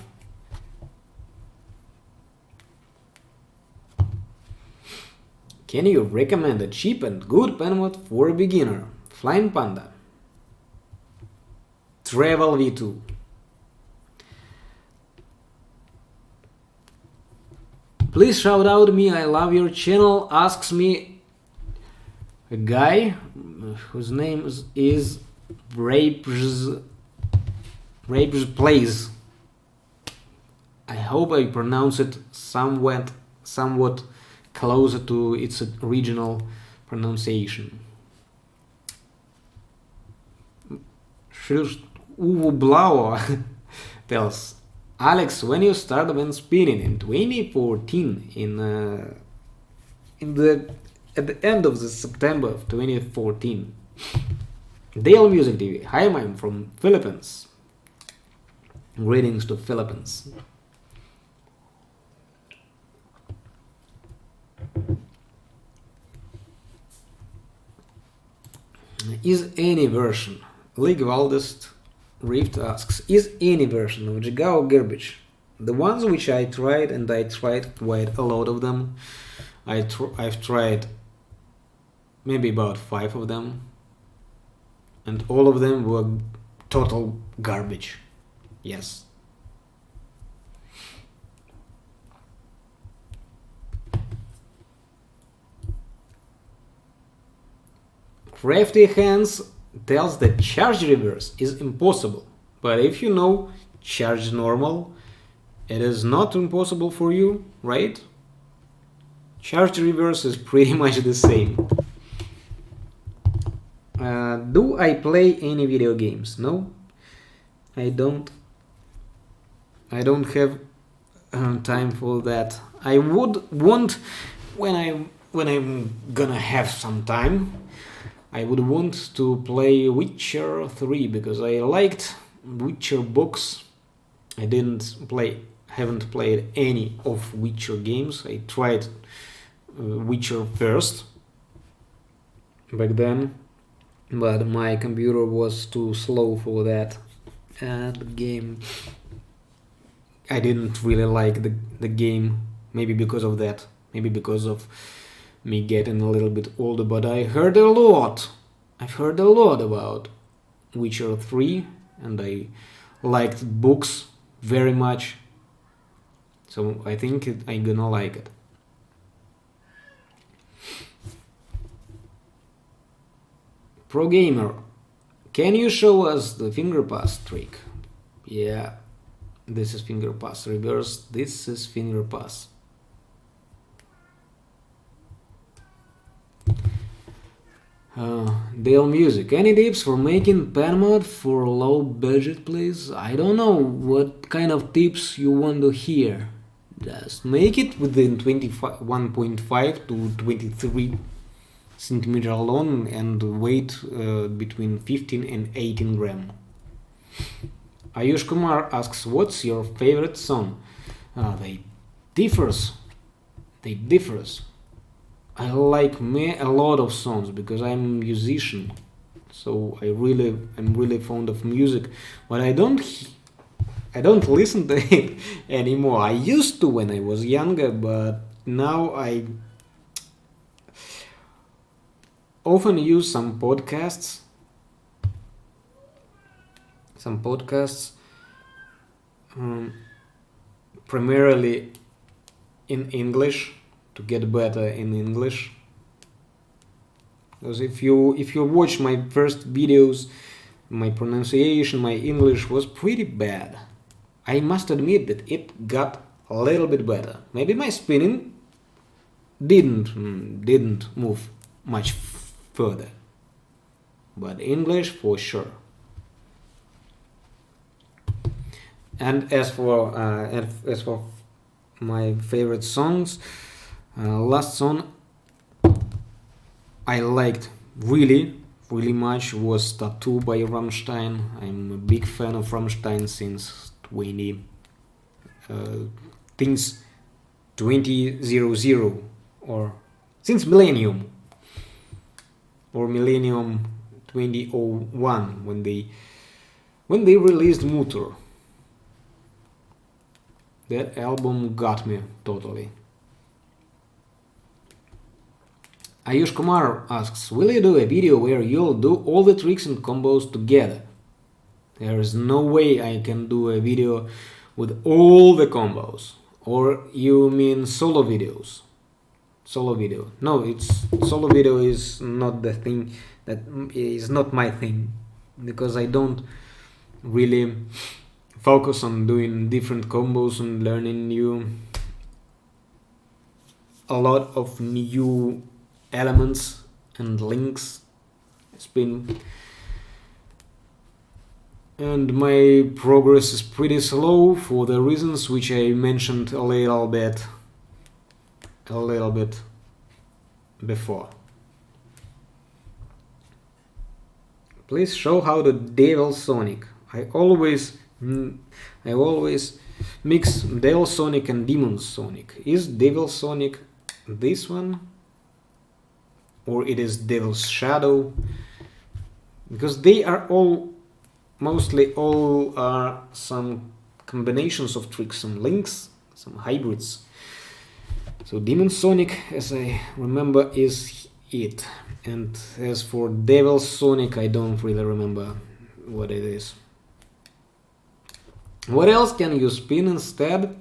Can you recommend a cheap and good pen mod for a beginner? Flying Panda. Travel V2. Please shout out me, I love your channel, asks me a guy whose name is Rapes Plays. I hope I pronounce it somewhat closer to its original pronunciation. Uwe Blau tells Alex, when you started when spinning in 2014 at the end of the September of 2014. Dale Music TV. Hi, I'm from Philippines. Greetings to Philippines. Is any version, League Wildest Rift asks, is any version of Jigao garbage? The ones which I tried, and I tried quite a lot of them. I've tried maybe about 5 of them, and all of them were total garbage. Yes. Crafty Hands tells that charge reverse is impossible, but if you know charge normal, it is not impossible for you, right? Charge reverse is pretty much the same. Do I play any video games? No, I don't. I don't have time for that. I would want, when I'm gonna have some time, I would want to play Witcher 3 because I liked Witcher books. I haven't played any of Witcher games. I tried Witcher first back then, but my computer was too slow for that, and the game, I didn't really like the game. Maybe because of that, maybe because of me getting a little bit older, but I've heard a lot about Witcher 3, and I liked books very much, so I think I'm gonna like it. Pro Gamer, can you show us the finger pass trick? Yeah, this is finger pass reverse, this is finger pass. Dale Music, any tips for making pen mod for low budget, please? I don't know what kind of tips you want to hear. Just make it within 1.5 to 23 centimeter long and weight between 15 and 18 gram. Ayush Kumar asks, what's your favorite song? They differs. I like a lot of songs because I'm a musician, so I'm really fond of music, but I don't listen to it anymore. I used to when I was younger, but now I often use some podcasts primarily in English, to get better in English. Because if you watch my first videos, my pronunciation, my English was pretty bad. I must admit that it got a little bit better. Maybe my spinning didn't move much further, but English for sure. And as for my favorite songs, last song I liked really much was Tattoo by Rammstein. I'm a big fan of Rammstein since 2000 or since Millennium 2001 when they released Mutter. That album got me totally. Ayush Kumar asks, will you do a video where you'll do all the tricks and combos together? There is no way I can do a video with all the combos. Or you mean solo videos? Solo video. No, it's solo video is not the thing, that is not my thing, because I don't really focus on doing different combos and learning a lot of new elements and links. And my progress is pretty slow for the reasons which I mentioned a little bit before. Please show how the Devil Sonic. I always mix Devil Sonic and Demon Sonic. Is Devil Sonic this one? Or it is Devil's Shadow? Because they are mostly all are some combinations of tricks, some links, some hybrids. So Demon Sonic, as I remember, is it. And as for Devil Sonic, I don't really remember what it is. What else can you spin instead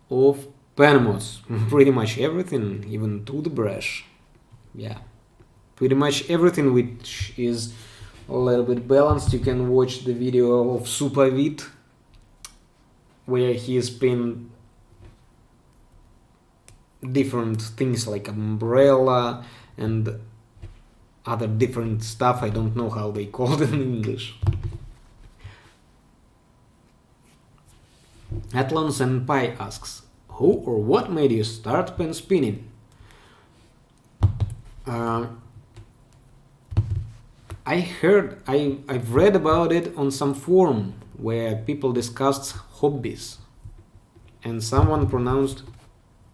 of Penmos? Pretty much everything, even toothbrush. Yeah, pretty much everything which is a little bit balanced. You can watch the video of Supervit, where he spin different things like umbrella and other different stuff. I don't know how they call it in English. Athlon Senpai asks, who or what made you start pen spinning? I've read about it on some forum where people discussed hobbies, and someone pronounced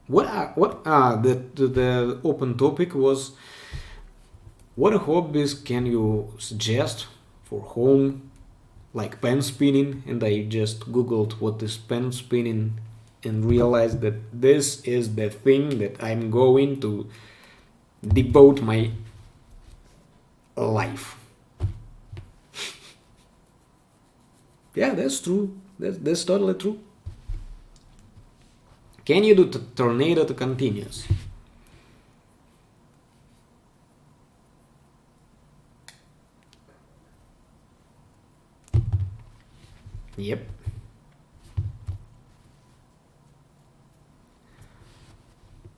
the open topic was, what hobbies can you suggest for home, like pen spinning? And I just googled what is pen spinning and realized that this is the thing that I'm going to devote my life. Yeah, that's true. That's totally true. Can you do tornado to continuous? Yep.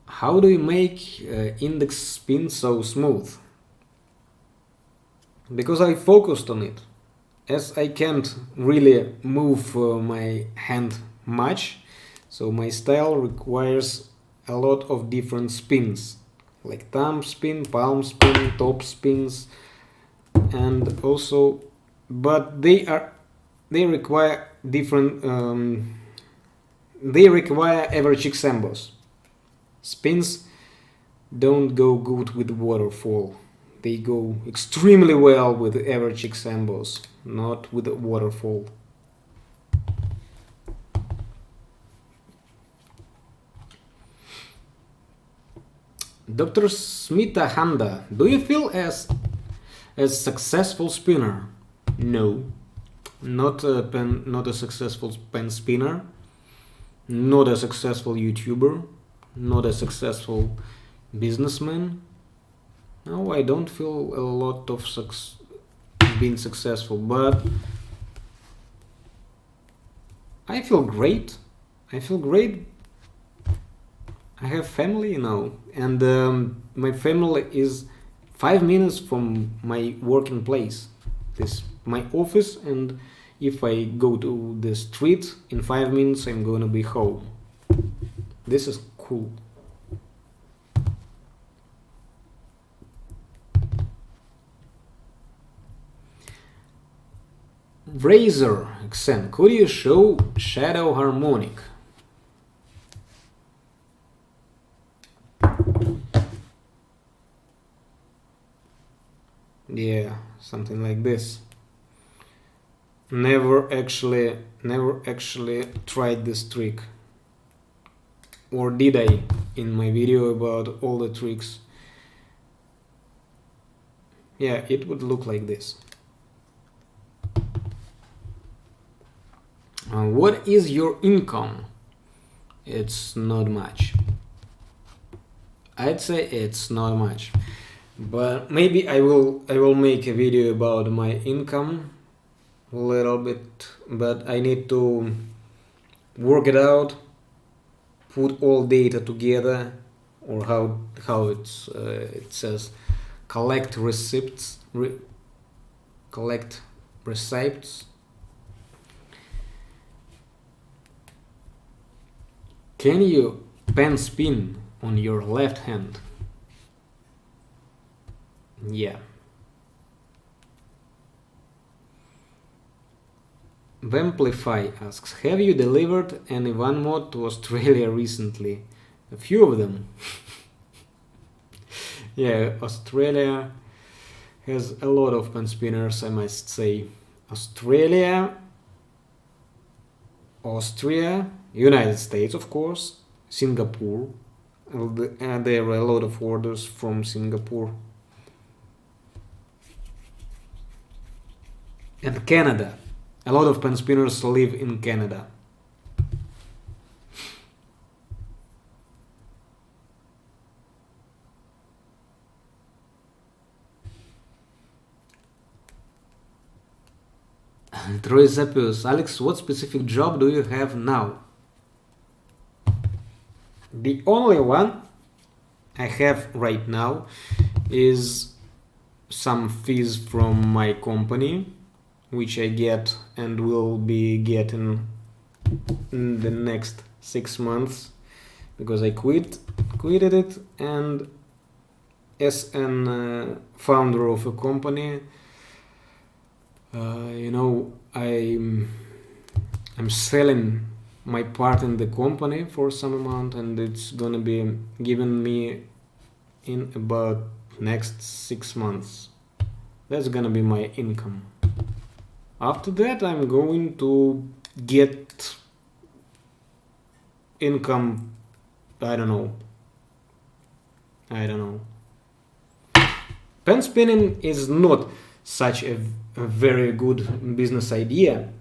How do you make index spin so smooth? Because I focused on it. As I can't really move my hand much, so my style requires a lot of different spins, like thumb spin, palm spin, top spins, and also, but they require different, they require average examples. Spins don't go good with waterfall. They go extremely well with average examples, not with waterfall. Dr. Smita Handa, do you feel as successful spinner? No, not a successful pen spinner, not a successful YouTuber, not a successful businessman. No, I don't feel a lot of being successful, but I feel great. I have family now, and my family is 5 minutes from my working place. This my office, and if I go to the street in 5 minutes, I'm gonna be home. This is cool. Razor Xen, could you show shadow harmonic? Yeah, something like this. Never actually tried this trick. Or did I in my video about all the tricks? Yeah, it would look like this. What is your income? It's not much. I'd say it's not much, but maybe I will make a video about my income a little bit, but I need to work it out, put all data together, or how it says, collect receipts, collect receipts. Can you pen spin on your left hand? Yeah. Vamplify asks, have you delivered any one mod to Australia recently? A few of them. Yeah, Australia has a lot of pen spinners, I must say. Australia, Austria, United States, of course, Singapore. There are a lot of orders from Singapore. And Canada. A lot of pen spinners live in Canada. Troy Zapius, Alex, what specific job do you have now? The only one I have right now is some fees from my company, which I get and will be getting in the next 6 months, because I quitted it, and as an founder of a company, I'm selling my part in the company for some amount, and it's gonna be given me in about next 6 months. That's gonna be my income. After that, I'm going to get income. I don't know. Pen spinning is not such a very good business idea,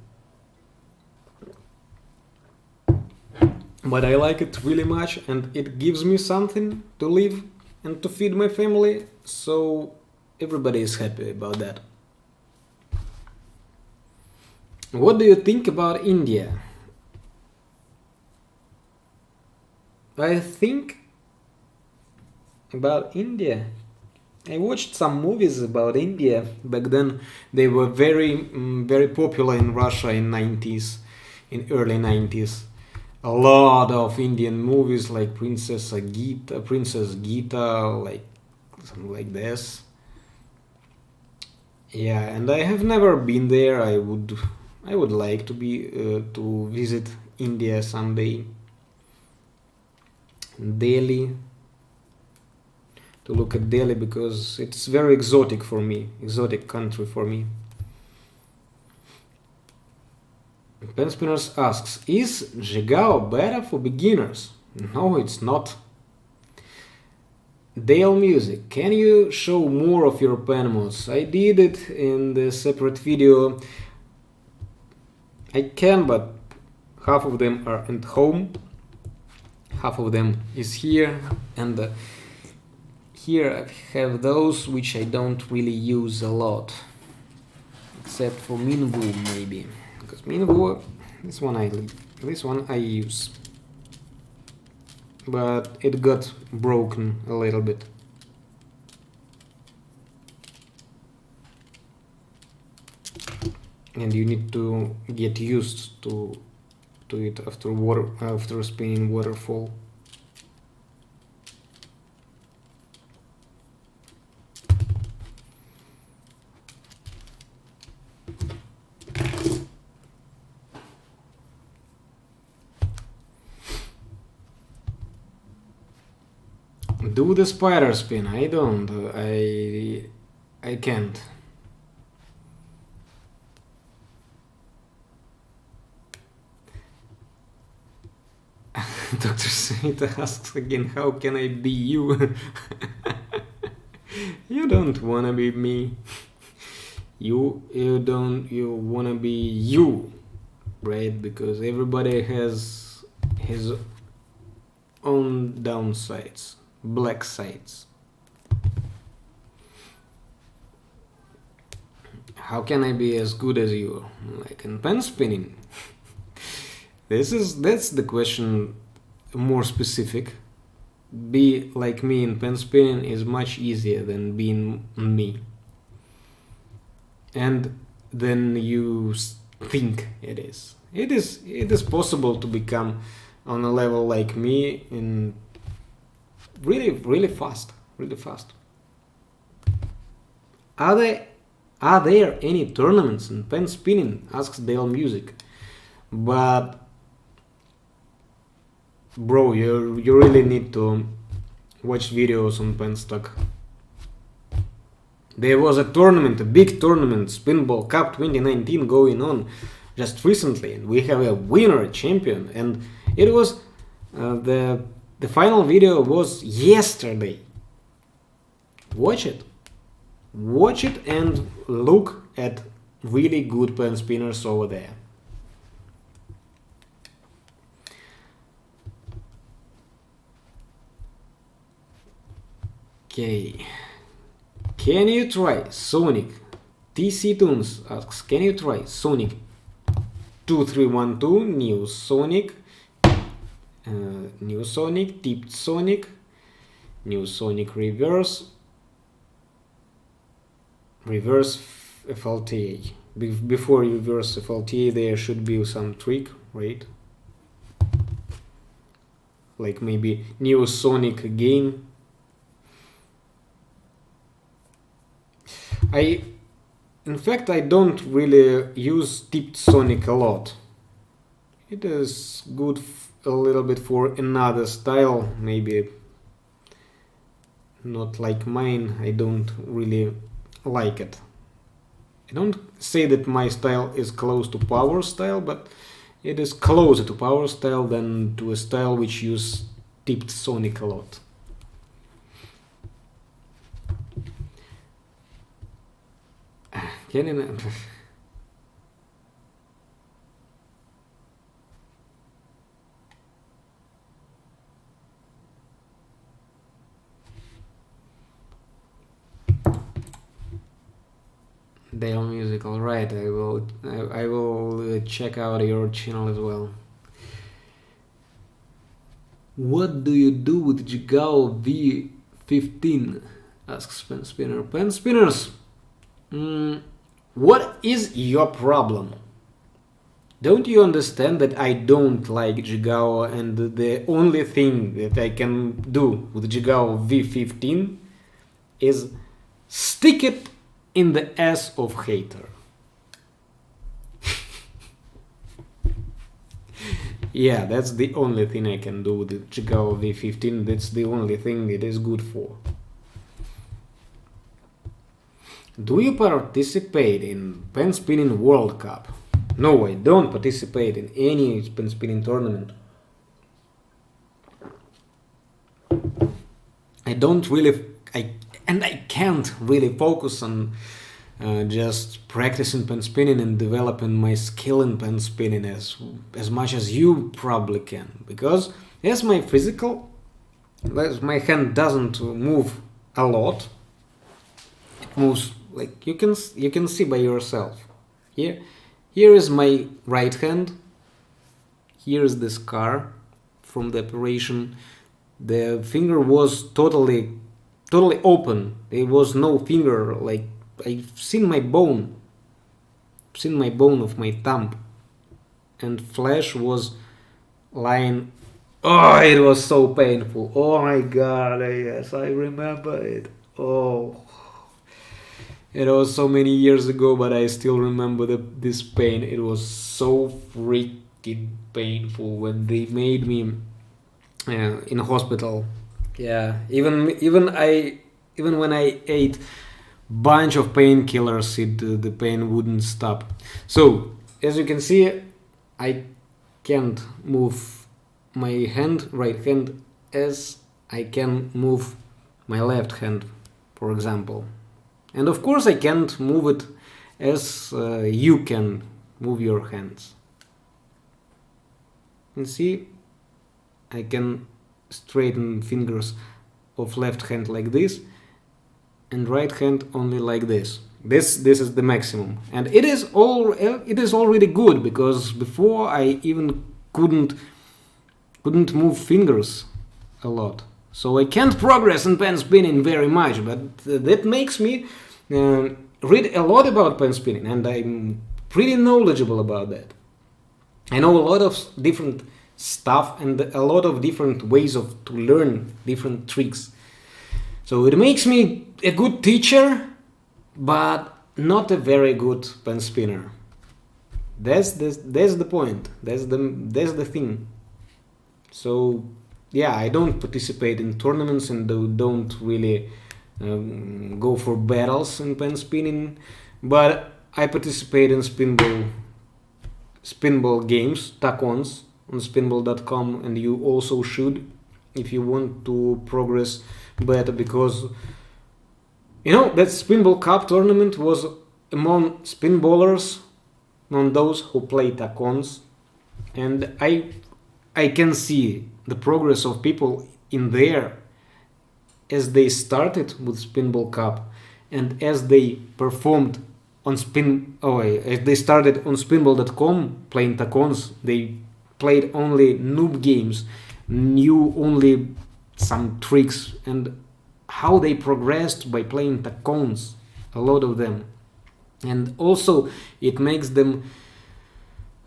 but I like it really much, and it gives me something to live and to feed my family, so everybody is happy about that. What do you think about India? I think about India, I watched some movies about India back then. They were very popular in Russia in early 90s. A lot of Indian movies like Princess Gita, like something like this. Yeah, and I have never been there. I would like to visit India someday. Delhi. To look at Delhi, because it's very exotic country for me. Pen Spinners asks, is Jigao better for beginners? No, it's not. Dale Music, can you show more of your pen mods? I did it in the separate video. I can, but half of them are at home, half of them is here, and here I have those which I don't really use a lot, except for Minwu maybe, because Minwu, this one I use, but it got broken a little bit. And you need to get used to it after spinning waterfall. Do the spider spin. I don't. I can't. Dr. Smith asks again, how can I be you? You don't wanna be me. You wanna be you. right? Because everybody has his own downsides, black sides. How can I be as good as you? Like in pen spinning. That's the question, more specific. Be like me in pen spinning is much easier than being me. And then you think it is. It is possible to become on a level like me in really fast. Are there any tournaments in pen spinning? Asks Dale Music. But bro, you really need to watch videos on penstock. There was a tournament, a big tournament, Spinbol Cup 2019 going on just recently, and we have a winner, a champion, and it was the final video was yesterday. Watch it and look at really good pen spinners over there. Okay. Can you try Sonic? TC Tunes asks, can you try Sonic 2312, New Sonic, Tipped Sonic, New Sonic Reverse FLTA. Before reverse FLTA there should be some trick, right? Like maybe New Sonic again. In fact, I don't really use Tipped Sonic a lot. It is good a little bit for another style, maybe not like mine. I don't really like it. I don't say that my style is close to power style, but it is closer to power style than to a style which use Tipped Sonic a lot. Can you... Dale Music, alright, I will check out your channel as well. What do you do with Jigao V15? Asks Pen Spinner. Pen Spinners! What is your problem? Don't you understand that I don't like Jigao, and the only thing that I can do with Jigao V15 is stick it in the ass of hater. Yeah, that's the only thing I can do with the Jigao V15. That's the only thing it is good for. Do you participate in Pen Spinning World Cup? No, I don't participate in any pen spinning tournament. I can't really focus on just practicing pen spinning and developing my skill in pen spinning as much as you probably can, because as my hand doesn't move a lot. It moves like you can see by yourself. Here is my right hand. Here is the scar from the operation. The finger was totally open. There was no finger. Like I've seen my bone of my thumb, and flesh was lying. Oh, it was so painful. Oh my god, yes, I remember it. Oh, it was so many years ago, but I still remember this pain. It was so freaking painful when they made me in hospital. Yeah, even when I ate bunch of painkillers, the pain wouldn't stop. So as you can see, I can't move my right hand as I can move my left hand, for example. And of course I can't move it as you can move your hands. and see, I can straighten fingers of left hand like this and right hand only like this. This is the maximum, and it is already good, because before I even couldn't move fingers a lot, so I can't progress in pen spinning very much. But that makes me read a lot about pen spinning, and I'm pretty knowledgeable about that. I know a lot of different stuff and a lot of different ways to learn different tricks. So it makes me a good teacher, but not a very good pen spinner. That's the point. That's the thing. So yeah, I don't participate in tournaments and don't really go for battles in pen spinning, but I participate in spinball games, tacons, on spinbol.com, and you also should, if you want to progress better, because you know that Spinball Cup tournament was among spinballers, among those who play tacons, and I can see the progress of people in there as they started with Spinball Cup and as they performed on as they started on spinball.com playing tacons. They played only noob games, knew only some tricks, and how they progressed by playing tacons, a lot of them. And also it makes them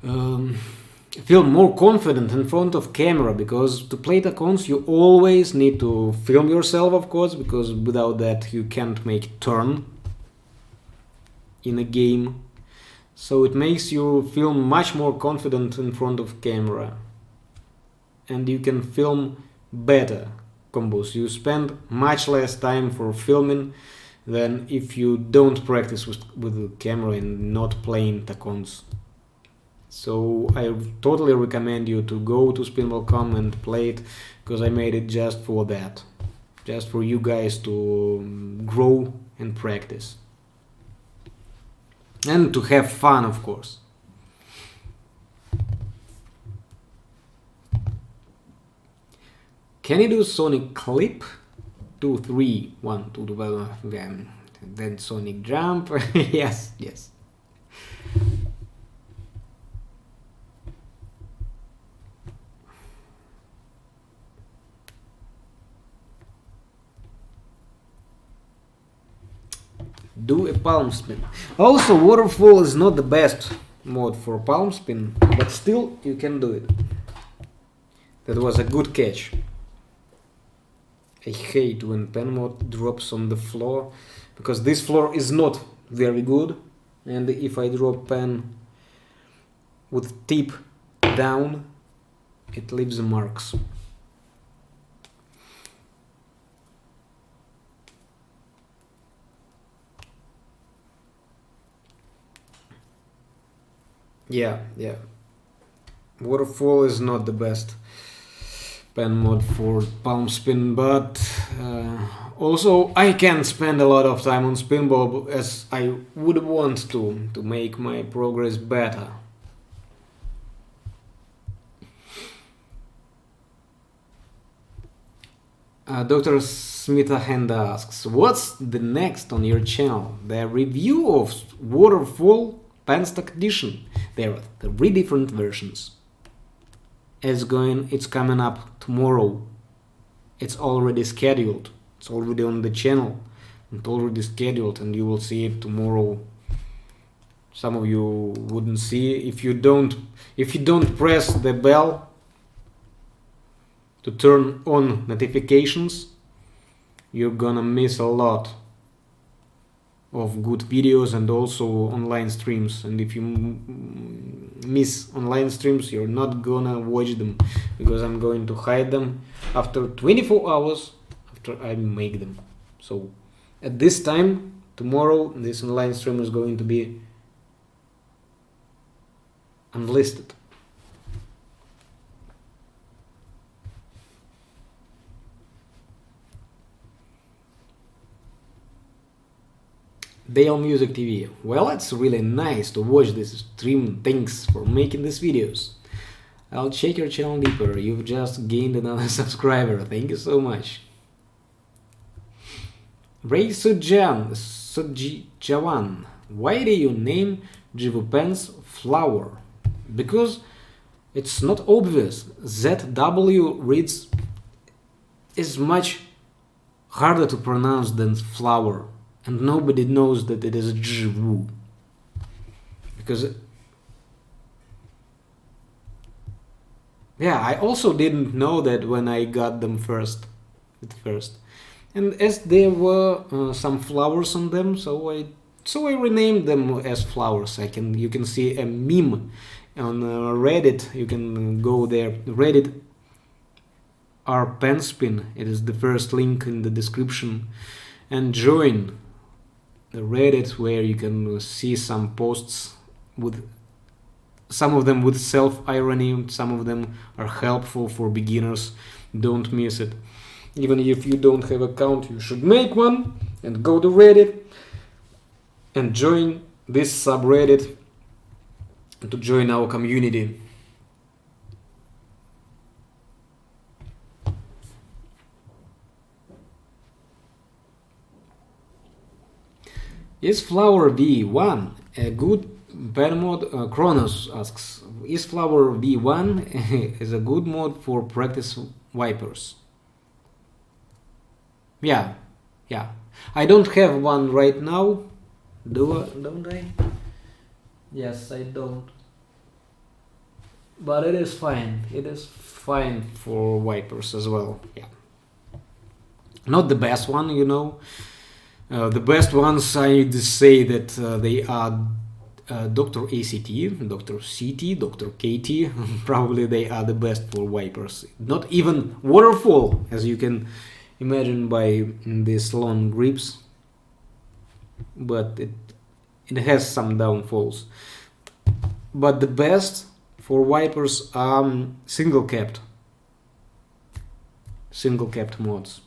feel more confident in front of camera, because to play tacons you always need to film yourself, of course, because without that you can't make turn in a game. So it makes you feel much more confident in front of camera, and you can film better combos. You spend much less time for filming than if you don't practice with the camera and not playing tacons. So I totally recommend you to go to spinball.com and play it, because I made it just for that, just for you guys to grow and practice. And to have fun, of course. Can you do Sonic clip? 2, 3, 1, 2, then Sonic jump. Yes. Do a palm spin. Also, waterfall is not the best mode for palm spin, but still you can do it. That was a good catch. I hate when pen mode drops on the floor, because this floor is not very good, and if I drop pen with tip down, it leaves marks. Yeah. Waterfall is not the best pen mod for palm spin, but also I can't spend a lot of time on spinball as I would want to make my progress better. Dr. Smithahenda asks, what's the next on your channel? The review of Waterfall penstock edition. There are 3 different versions. It's coming up tomorrow. It's already scheduled. It's already on the channel. It's already scheduled, and you will see it tomorrow. Some of you wouldn't see if you don't press the bell to turn on notifications. You're gonna miss a lot of good videos and also online streams, and if you miss online streams, you're not gonna watch them, because I'm going to hide them after 24 hours after I make them. So at this time tomorrow, this online stream is going to be unlisted. Dale Music TV. Well, it's really nice to watch this stream. Thanks for making these videos. I'll check your channel deeper. You've just gained another subscriber. Thank you so much. Ray Sujawan. Why do you name Jivupens flower? Because it's not obvious. ZW reads is much harder to pronounce than flower, and nobody knows that it is Jivu. Because yeah, I also didn't know that when I got them at first. And as there were some flowers on them, so I renamed them as flowers. You can see a meme on Reddit. You can go there. Reddit r penspin. It is the first link in the description, and join the Reddit where you can see some posts with some of them with self-irony. Some of them are helpful for beginners. Don't miss it. Even if you don't have an account, you should make one and go to Reddit and join this subreddit to join our community. Is flower V1 a good pen mod? Kronos asks, is flower V1 is a good mod for practice wipers? Yeah. I don't have one right now. Don't I? Yes, I don't. But it is fine. It is fine for wipers as well. Yeah. Not the best one, you know. The best ones, I just say that they are Dr. ACT, Dr. CT, Dr. KT. Probably they are the best for wipers. Not even waterfall, as you can imagine by these long grips, but it has some downfalls. But the best for wipers are single capped mods.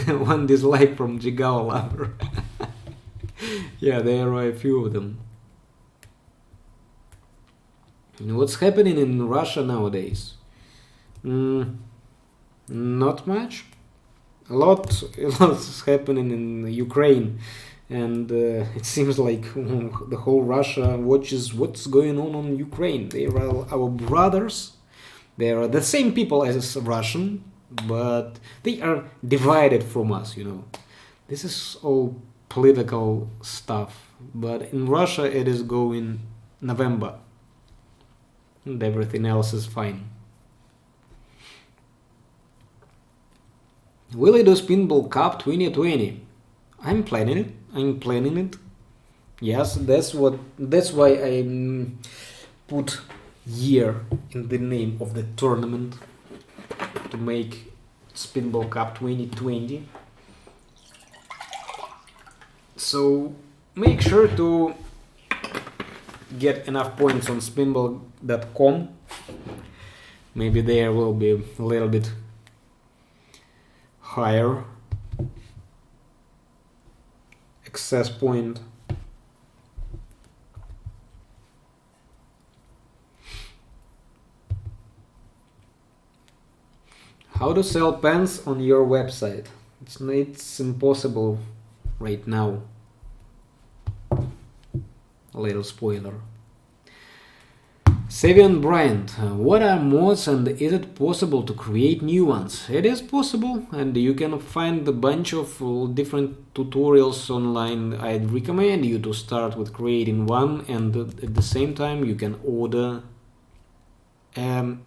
One dislike from Jigawa lover. Yeah, there are a few of them. What's happening in Russia nowadays? Not much. A lot is happening in Ukraine, and it seems like the whole Russia watches what's going on Ukraine. They are our brothers. They are the same people as Russian, but they are divided from us, you know. This is all political stuff, but in Russia it is going November, and everything else is fine. Will I do Spinball Cup 2020? I'm planning it. Yes, that's why I put year in the name of the tournament, to make Spinball Cup 2020. So make sure to get enough points on spinball.com. Maybe there will be a little bit higher access point. How to sell pens on your website? It's impossible right now. A little spoiler. Savion Bryant, what are mods and is it possible to create new ones? It is possible, and you can find a bunch of different tutorials online. I'd recommend you to start with creating one, and at the same time you can order a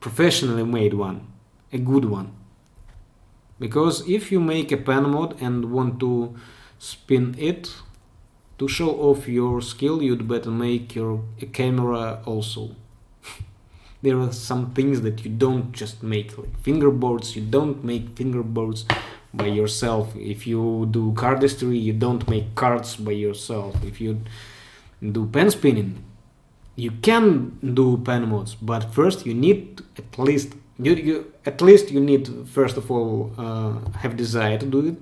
professionally made one, a good one. Because if you make a pen mod and want to spin it, to show off your skill, you'd better make a camera also. There are some things that you don't just make, like fingerboards. You don't make fingerboards by yourself. If you do cardistry, you don't make cards by yourself. If you do pen spinning, you can do pen mods, but first you need at least you need first of all have desire to do it,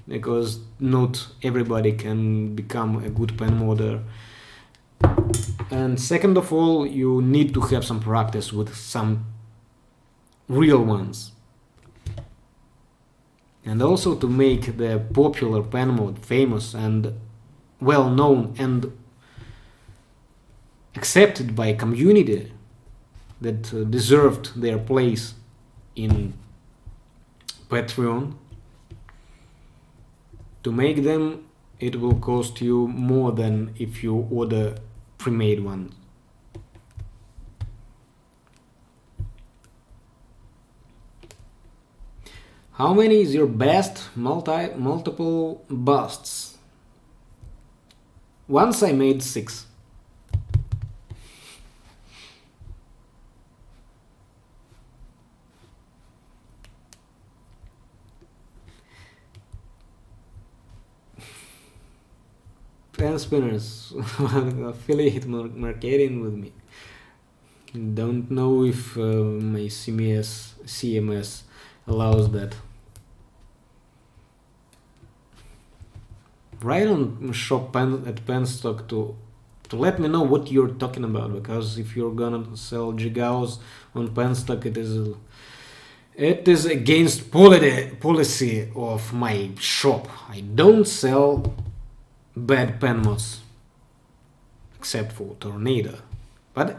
because not everybody can become a good pen modder And second of all, you need to have some practice with some real ones. And also to make the popular pen mode famous and well known and accepted by community that deserved their place in Patreon. To make them, it will cost you more than if you order pre-made ones. How many is your best multiple busts? Once I made 6. Pen spinners affiliate marketing with me. Don't know if my CMS allows that. Write on shop pen at penstock to let me know what you're talking about, because if you're gonna sell Gigaos on penstock, it is against policy of my shop. I don't sell bad pen mods except for Tornado, but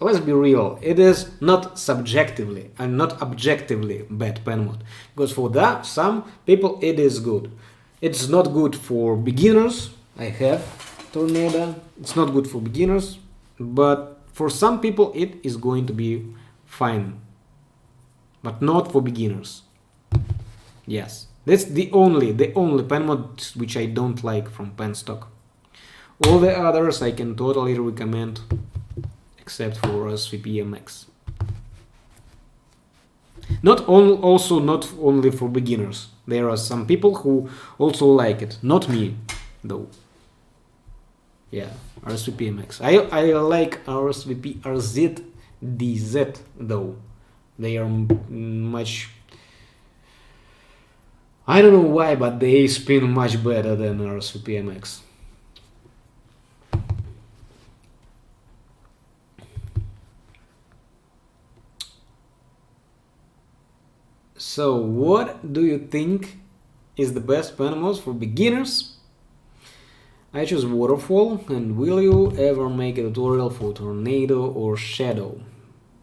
let's be real, it is not subjectively and not objectively bad pen mod, because for that some people it is good. It's not good for beginners. I have Tornado, it's not good for beginners, but for some people it is going to be fine, but not for beginners. Yes, that's the only pen mod which I don't like from penstock. All the others I can totally recommend, except for SVPMX. Not only for beginners. There are some people who also like it. Not me, though. Yeah, RSVPMX. I like RSVP RZDZ, though. They are much... I don't know why, but they spin much better than RSVPMX. So, what do you think is the best pen mods for beginners? I choose Waterfall, and will you ever make a tutorial for Tornado or Shadow?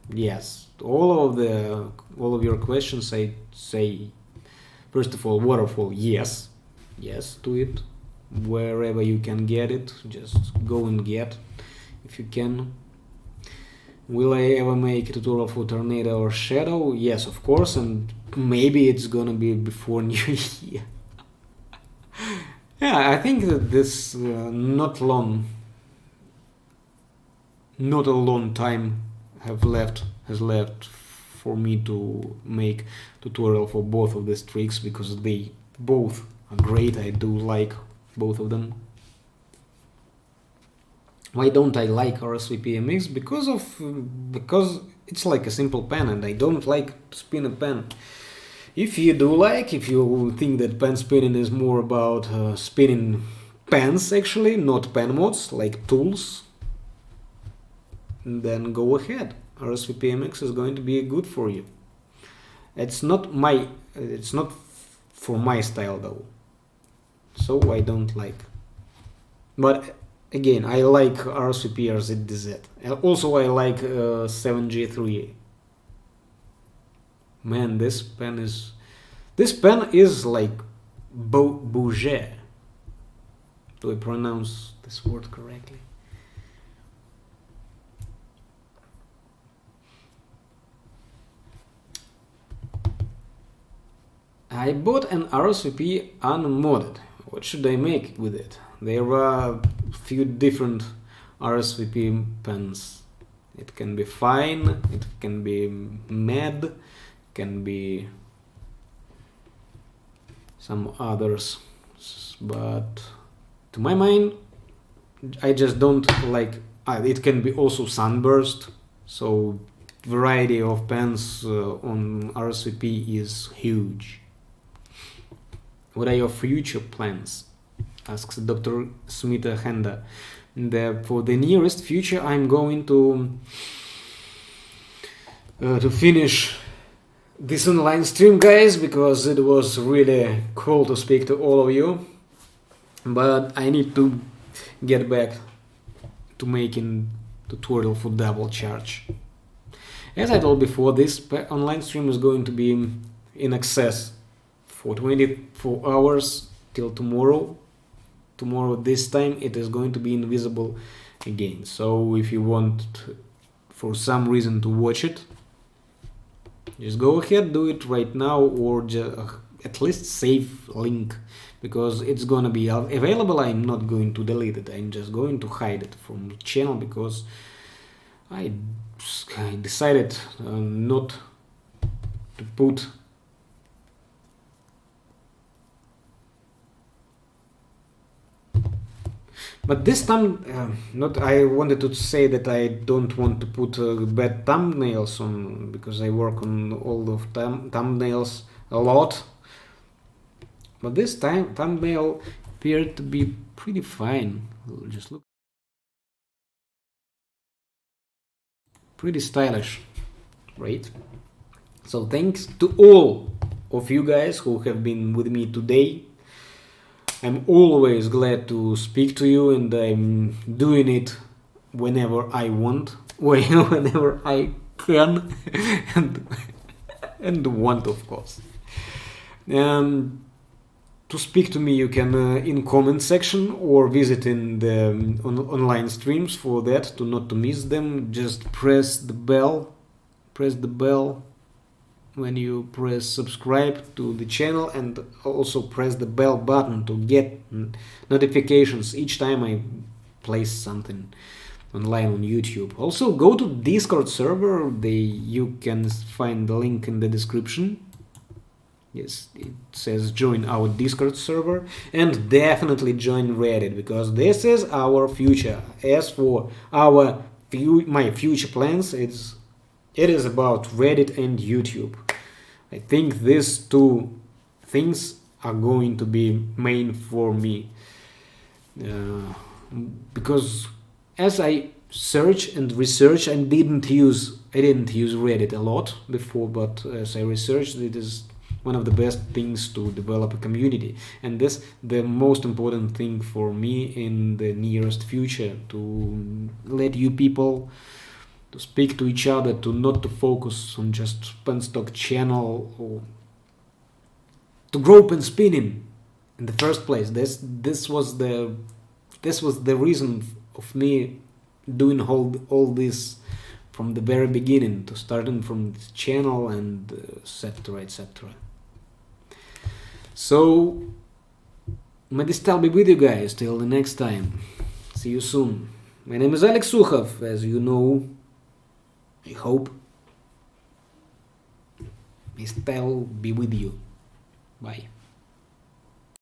Yes, all of your questions I say, first of all, Waterfall, yes to it. Wherever you can get it, just go and get, if you can. Will I ever make a tutorial for Tornado or Shadow? Yes, of course, and maybe it's gonna be before New Year. Yeah, I think that this not a long time has left for me to make tutorial for both of these tricks, because they both are great. I do like both of them. Why don't I like RSVPMX? Because it's like a simple pen and I don't like to spin a pen. If you think that pen spinning is more about spinning pens actually, not pen mods, like tools, then go ahead. RSVPMX is going to be good for you. It's not for my style though, so I don't like. But again, I like RSVP RZDZ. Also, I like 7G3. Man, this pen is like Bouget. Do I pronounce this word correctly? I bought an RSVP unmodded. What should I make with it? There are a few different RSVP pens. It can be fine, it can be mad, can be some others, but to my mind I just don't like it. Can be also sunburst, so variety of pens on RSVP is huge. What are your future plans? Asks Dr. Smita Henda. For the nearest future, I'm going to finish this online stream, guys, because it was really cool to speak to all of you. But I need to get back to making tutorial for double charge. As I told before, this online stream is going to be in access for 24 hours till tomorrow. Tomorrow this time it is going to be invisible again. So if you want for some reason to watch it, just go ahead, do it right now, or at least save link, because it's gonna be available. I'm not going to delete it, I'm just going to hide it from the channel, because I decided not to put but this time I wanted to say that I don't want to put bad thumbnails on, because I work on all of thumbnails a lot, but this time thumbnail appeared to be pretty fine. Just look, pretty stylish, right? So thanks to all of you guys who have been with me today. I'm always glad to speak to you, and I'm doing it whenever I want, whenever I can, and want, of course. To speak to me, you can in comment section or visit in the online streams. For that, to not to miss them, just press the bell when you press subscribe to the channel, and also press the bell button to get notifications each time I place something online on YouTube. Also go to Discord server, you can find the link in the description. Yes, it says join our Discord server, and definitely join Reddit, because this is our future. As for my future plans, it is about Reddit and YouTube. I think these two things are going to be main for me, because as I search and research, I didn't use Reddit a lot before, but as I researched, it is one of the best things to develop a community, and this the most important thing for me in the nearest future, to let you people to speak to each other, to not to focus on just penstock channel, or to grow pen spinning in the first place. This was the reason of me doing all this from the very beginning, to starting from this channel, and etc, etc. So may this style be with you guys till the next time. See you soon. My name is Alex Sukhov, as you know, I hope. May style be with you. Bye.